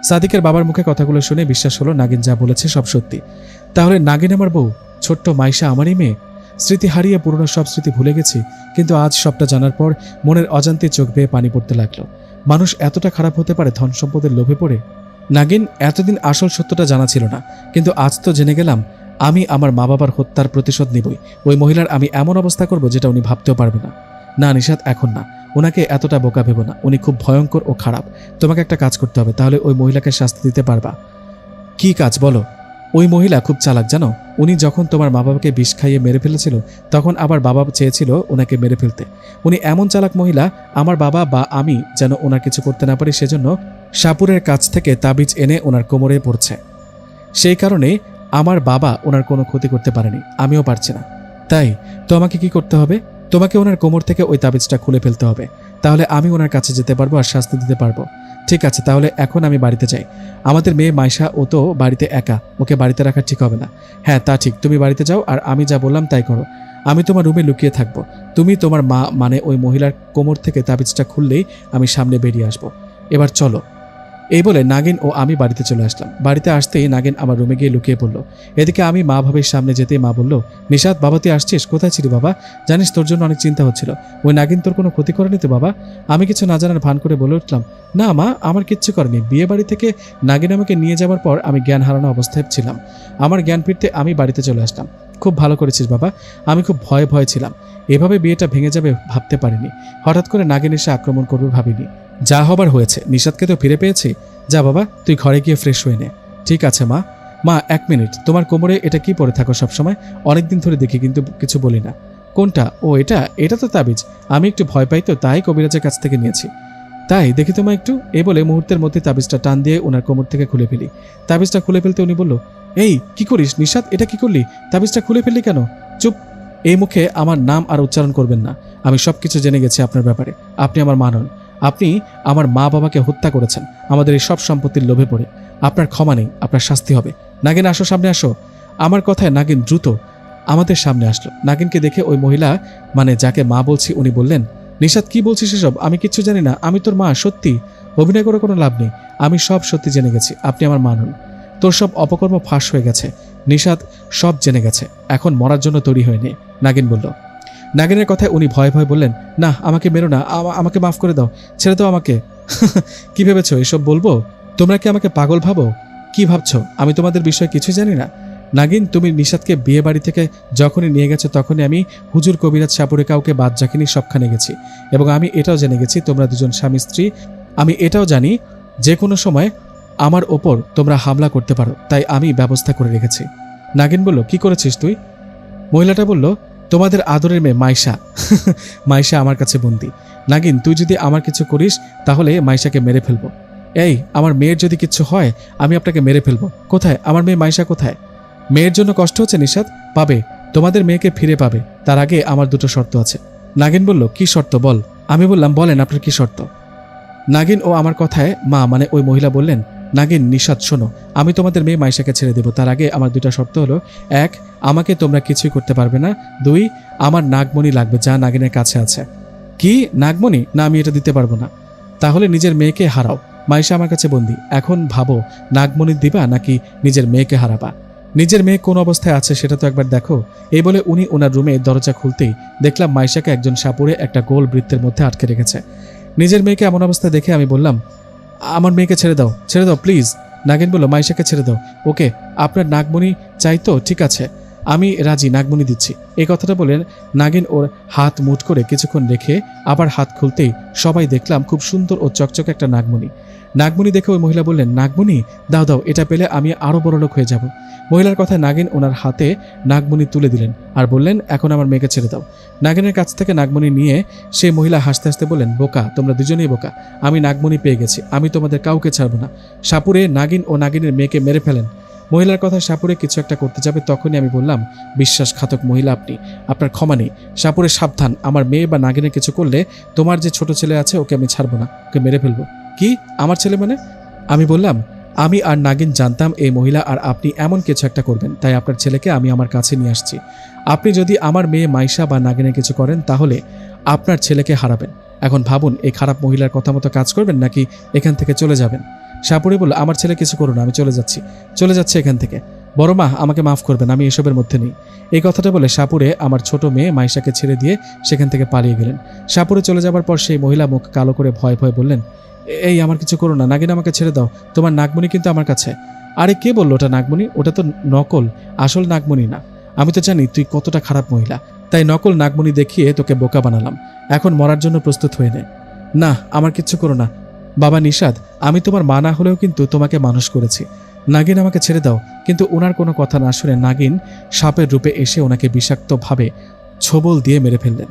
সাদিকের বাবার মুখে কথাগুলো শুনে বিশ্বাস হলো নাগিন যা বলেছে সব সত্যি। তাহলে নাগিন আমার বউ, ছোট্ট মাইশা আমারই মেয়ে। স্মৃতি হারিয়ে পুরনো সব স্মৃতি ভুলে গেছি, কিন্তু আজ সবটা জানার পর মনের অজান্তে চোখ বেয়ে পানি পড়তে লাগলো। মানুষ এতটা খারাপ হতে পারে ধন সম্পদের লোভে পড়ে? নাগিন, এতদিন আসল সত্যটা জানা ছিল না, কিন্তু আজ তো জেনে গেলাম। আমি আমার মা বাবার হত্যার প্রতিশোধ নিবই। ওই মহিলার আমি এমন অবস্থা করব যেটা উনি ভাবতেও পারবে না। না নিশাত, এখন না। ওনাকে এতটা বোকা ভেবো না, উনি খুব ভয়ঙ্কর ও খারাপ। তোমাকে একটা কাজ করতে হবে, তাহলে ওই মহিলাকে শাস্তি দিতে পারবা। কি কাজ বলো? ওই মহিলা খুব চালাক জানো। উনি যখন তোমার মা বাবাকে বিষ খাইয়ে মেরে ফেলেছিল, তখন আবার বাবা চেয়েছিল ওনাকে মেরে ফেলতে। উনি এমন চালাক মহিলা, আমার বাবা বা আমি যেন ওনার কিছু করতে না পারি সেজন্য সাপুরের কাছ থেকে তাবিজ এনে ওনার কোমরে পড়ছে। সেই কারণে আমার বাবা ওনার কোনো ক্ষতি করতে পারেনি, আমিও পারছি না। তাই তো আমাকে কি করতে হবে? তোমাকে ওনার কোমর থেকে ওই তাবিজটা খুলে ফেলতে হবে, তাহলে আমি ওনার কাছে যেতে পারবো আর শাস্তি দিতে পারবো। ঠিক আছে, তাহলে এখন আমি বাড়িতে যাই। আমাদের মেয়ে মাইশা ও তো বাড়িতে একা, ওকে বাড়িতে রাখা ঠিক হবে না। হ্যাঁ তা ঠিক, তুমি বাড়িতে যাও আর আমি যা বললাম তাই করো। আমি তোমার রুমে লুকিয়ে থাকবো। তুমি তোমার মা মানে ওই মহিলার কোমর থেকে তাবিজটা খুললেই আমি সামনে বেরিয়ে আসবো। এবার চলো। এই বলে নাগিন ও আমি বাড়িতে চলে আসলাম। বাড়িতে আসতেই নাগিন আমার রুমে গিয়ে লুকিয়ে পড়ল। এদিকে আমি মা ভাবির সামনে যেতেই মা বলল, নিশাত বাবা তুই আসছিস? কোথায় ছিলি বাবা? জানিস তোর জন্য অনেক চিন্তা হচ্ছিল। ওই নাগিন তোর কোনো ক্ষতি করেনি তো বাবা? আমি কিছু না জানার ভান করে বলে উঠলাম, না মা, আমার কিচ্ছু করেনি। বিয়ে বাড়ি থেকে নাগিন আমাকে নিয়ে যাওয়ার পর আমি জ্ঞান হারানো অবস্থায় ছিলাম। আমার জ্ঞান ফিরতে আমি বাড়িতে চলে আসলাম। খুব ভালো করেছিস বাবা, আমি খুব ভয়ে ছিলাম। এভাবে বিয়েটা ভেঙে যাবে ভাবতে পারিনি। হঠাৎ করে নাগিন এসে আক্রমণ করবে ভাবিনি। যা হবার হয়েছে, নিশাতকে তো ফিরে পেয়েছি। যা বাবা, তুই ঘরে গিয়ে ফ্রেশ হয়ে নে। ঠিক আছে মা। মা 1 মিনিট, তোমার কোমরে এটা কি পরে থাকো সবসময়? অনেকদিন ধরে দেখি কিন্তু কিছু বলি না। কোনটা? ও এটা তো তাবিজ। আমি একটু ভয় পাই তো তাই কবিরাজের কাছ থেকে নিয়েছি। তাই দেখি তোমায় একটু। এই বলে মুহূর্তের মধ্যে তাবিজটা টান দিয়ে ওনার কোমর থেকে খুলে ফেলি। তাবিজটা খুলে ফেলতে উনি বলল, এই কি করিস নিশাত, এটা কি করলি? তাবিজটা খুলে ফেললি কেন? চুপ। এই মুখে আমার নাম আর উচ্চারণ করবেন না। আমি সবকিছু জেনে গেছি আপনার ব্যাপারে। আপনি আমার মা নন। আপনি আমার মা বাবাকে হত্যা করেছেন আমাদের এই সব সম্পত্তির লোভে পড়ে। আপনার ক্ষমা নেই, আপনার শাস্তি হবে। নাগিন আসো, সামনে আসো। আমার কথায় নাগিন দ্রুত আমাদের সামনে আসলো। নাগিনকে দেখে ওই মহিলা মানে যাকে মা বলছি উনি বললেন, নিশাত কি বলছিস এসব? আমি কিচ্ছু জানি না, আমি তোর মা। সত্যি অভিনয় করে কোনো লাভ নেই। আমি সব সত্যি জেনে গেছি, আপনি আমার মা নন। তোর সব অপকর্ম ফাঁস হয়ে গেছে। নিশাত সব জেনে গেছে, এখন মরার জন্য তৈরি হয়ে নে। নাগিন বলল। নাগিনের কথায় উনি ভয়ে বললেন, না আমাকে মেরো না, আমাকে মাফ করে দাও, ছেড়ে দাও আমাকে। কি ভেবেছো এসব বলবো? তোমরা কি আমাকে পাগল ভাবো? কি ভাবছো আমি তোমাদের বিষয়ে কিছুই জানি না? নাগিন, তুমি নিশাতকে বিয়ে বাড়ি থেকে যখনই নিয়ে গেছো তখনই আমি হুজুর কবিরাজ সাপুরে কাউকে বাদ রাখিনি, সবখানে গেছি। এবং আমি এটাও জেনে গেছি তোমরা দুজন স্বামী স্ত্রী। আমি এটাও জানি যে কোনো সময় আমার ওপর তোমরা হামলা করতে পারো, তাই আমি ব্যবস্থা করে রেখেছি। নাগিন বলল, কি করেছিস তুই? মহিলাটা বলল, তোমাদের আদরের মেয়ে মাইশা। মাইশা আমার কাছে বন্দি। নাগিন, তুই যদি আমার কিছু করিস তাহলে মাইশাকে মেরে ফেলবো। এই, আমার মেয়ের যদি কিছু হয় আমি আপনাকে মেরে ফেলবো। কোথায় আমার মেয়ে মাইশা, কোথায়? মেয়ের জন্য কষ্ট হচ্ছে নিশাত? পাবে, তোমাদের মেয়েকে ফিরে পাবে। তার আগে আমার 2টো শর্ত আছে। নাগিন বলল, কি শর্ত বল? আমি বললাম, বলেন আপনার কি শর্ত? নাগিন ও আমার কথায় মা মানে ওই মহিলা বললেন, নাগিন, নিশাত শোনো, আমি তোমাদের মেয়ে মাইশাকে ছেড়ে দেবো। তার আগে আমার 2টা শর্ত হলো, 1, আমাকে তোমরা কিছুই করতে পারবে না। 2, আমার নাগমণি লাগবে যা নাগিনের কাছে আছে। কি নাগমণি? না, আমি এটা দিতে পারবো না। তাহলে নিজের মেয়েকে হারাও। মাইশা আমার কাছে বন্দি। এখন ভাবো, নাগমণি দিবা নাকি নিজের মেয়েকে হারাবা? নিজের মেয়ে কোন অবস্থায় আছে সেটা তো একবার দেখো। এই বলে উনি ওনার রুমে দরজা খুলতেই দেখলাম মাইশাকে একজন সাপুড়ে একটা গোল বৃত্তের মধ্যে আটকে রেখেছে। নিজের মেয়েকে এমন অবস্থায় দেখে আমি বললাম, আমার মেয়েকে ছেড়ে দাও, ছেড়ে দাও প্লিজ। নাগিন বলল, মাইশাকে ছেড়ে দাও। ওকে, আপনার নাগমণি চাই তো? ঠিক আছে, আমি রাজি, নাগমণি দিচ্ছি। এই কথাটা বলে নাগিন ওর হাত মুঠ করে কিছুক্ষণ রেখে আবার হাত খুলতেই সবাই দেখলাম খুব সুন্দর ও চকচকে একটা নাগমণি। নাগমণি দেখে ওই মহিলা বললেন, নাগমণি দাও দাও, এটা পেলে আমি আরও বড় লোক হয়ে যাব। মহিলার কথায় নাগিন ওনার হাতে নাগমণি তুলে দিলেন আর বললেন, এখন আমার মেয়েকে ছেড়ে দাও। নাগিনের কাছ থেকে নাগমণি নিয়ে সেই মহিলা হাসতে হাসতে বললেন, বোকা, তোমরা দুজনেই বোকা। আমি নাগমণি পেয়ে গেছি, আমি তোমাদের কাউকে ছাড়বো না। সাপুরে নাগিন ও নাগিনের মেয়েকে মেরে ফেলেন। মহিলার কথা সাপুরে কিছু একটা করতে যাবে তখনই আমি বললাম, বিশ্বাসঘাতক মহিলা আপনি, আপনার ক্ষমা নেই। সাপুরে সাবধান, আমার মেয়ে বা নাগিনের কিছু করলে তোমার যে ছোট ছেলে আছে ওকে আমি ছাড়বো না, ওকে মেরে ফেলবো। কি আমার ছেলে মানে? আমি বললাম, আমি আর নাগিন জানতাম এই মহিলা আর আপনি এমন কিছু একটা করবেন, তাই আপনার ছেলেকে আমি আমার কাছে নিয়ে আসছি। আপনি যদি আমার মেয়ে মাইশা বা নাগিনের কিছু করেন তাহলে আপনার ছেলেকে হারাবেন। এখন ভাবুন, এই খারাপ মহিলার কথা মতো কাজ করবেন নাকি এখান থেকে চলে যাবেন? সাপুরে বলল, আমার ছেলে কিছু করুন, আমি চলে যাচ্ছি এখান থেকে। বড় মা, আমাকে মাফ করবেন, আমি এসবের মধ্যে নেই। এই কথাটা বলে সাপুরে আমার ছোট মেয়ে মাইশাকে ছেড়ে দিয়ে সেখান থেকে পালিয়ে গেলেন। সাপুরে চলে যাবার পর সেই মহিলা মুখ কালো করে ভয়ে বললেন, এই আমার কিছু করো না, নাগিন আমাকে ছেড়ে দাও, তোমার নাগমণি কিন্তু আমার কাছে। আরে কে বললো ওটা নাগমণি? ওটা তো নকল, আসল নাগমণি না। আমি তো জানি তুই কতটা খারাপ মহিলা, তাই নকল নাগমণি দেখিয়ে তোকে বোকা বানালাম। এখন মরার জন্য প্রস্তুত হয়ে নে। না, আমার কিচ্ছু করো না। বাবা নিশাত, আমি তোমার মা না হলেও কিন্তু তোমাকে মানুষ করেছি। নাগিন আমাকে ছেড়ে দাও। কিন্তু ওনার কোনো কথা না শুনে নাগিন সাপের রূপে এসে ওনাকে বিষাক্তভাবে ছোবল দিয়ে মেরে ফেললেন।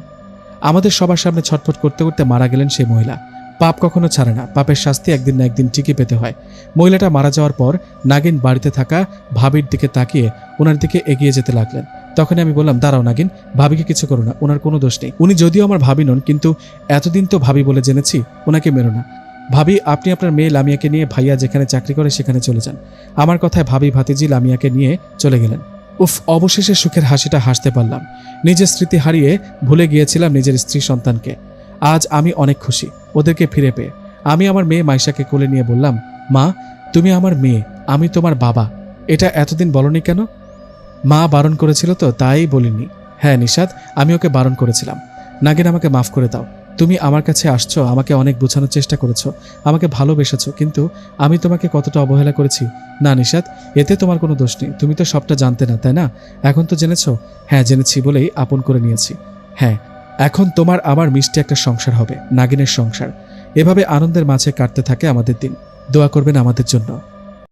আমাদের সবার সামনে ছটফট করতে করতে মারা গেলেন সেই মহিলা। পাপ কখনো ছাড়ে না, পাপের শাস্তি একদিন না একদিন ঠিকই পেতে হয়। মহিলাটা মারা যাওয়ার পর নাগিন বাড়িতে থাকা ভাবির দিকে তাকিয়ে ওনার দিকে এগিয়ে যেতে লাগলেন। তখন আমি বললাম, দাঁড়াও নাগিন, ভাবিকে কিছু করো না, ওনার কোনো দোষ নেই। উনি যদিও আমার ভাবি নন, কিন্তু এতদিন তো ভাবি বলে জেনেছি, ওনাকে মেরো না। ভাবি, আপনি আপনার মেয়ে লামিয়াকে নিয়ে ভাইয়া যেখানে চাকরি করে সেখানে চলে যান। আমার কথায় ভাবি ভাতিজি লামিয়াকে নিয়ে চলে গেলেন। উফ, অবশেষে সুখের হাসিটা হাসতে পারলাম। নিজের স্মৃতি হারিয়ে ভুলে গিয়েছিলাম নিজের স্ত্রী সন্তানকে। আজ আমি অনেক খুশি ওদেরকে ফিরে পেয়ে। আমি আমার মেয়ে মাইশাকে কোলে নিয়ে বললাম, মা, তুমি আমার মেয়ে, আমি তোমার বাবা। এটা এতদিন বলনি কেন? মা বারণ করেছিল তো তাই বলিনি। হ্যাঁ নিশাদ, আমি ওকে বারণ করেছিলাম। নাগিন, আমাকে মাফ করে দাও। তুমি আমার কাছে আসছো, আমাকে অনেক বোঝানোর চেষ্টা করেছো, আমাকে ভালোবেসেছো, কিন্তু আমি তোমাকে কতটা অবহেলা করেছি। না নিশাদ, এতে তোমার কোনো দোষ নেই। তুমি তো সবটা জানতে না, তাই না? এখন তো জেনেছো? হ্যাঁ জেনেছি বলেই আপন করে নিয়েছি। হ্যাঁ, এখন তোমার আমার মিষ্টি একটা সংসার হবে, নাগিনের সংসার। এভাবে আনন্দের মাঝে কাটতে থাকে আমাদের দিন। দোয়া করবেন আমাদের জন্য।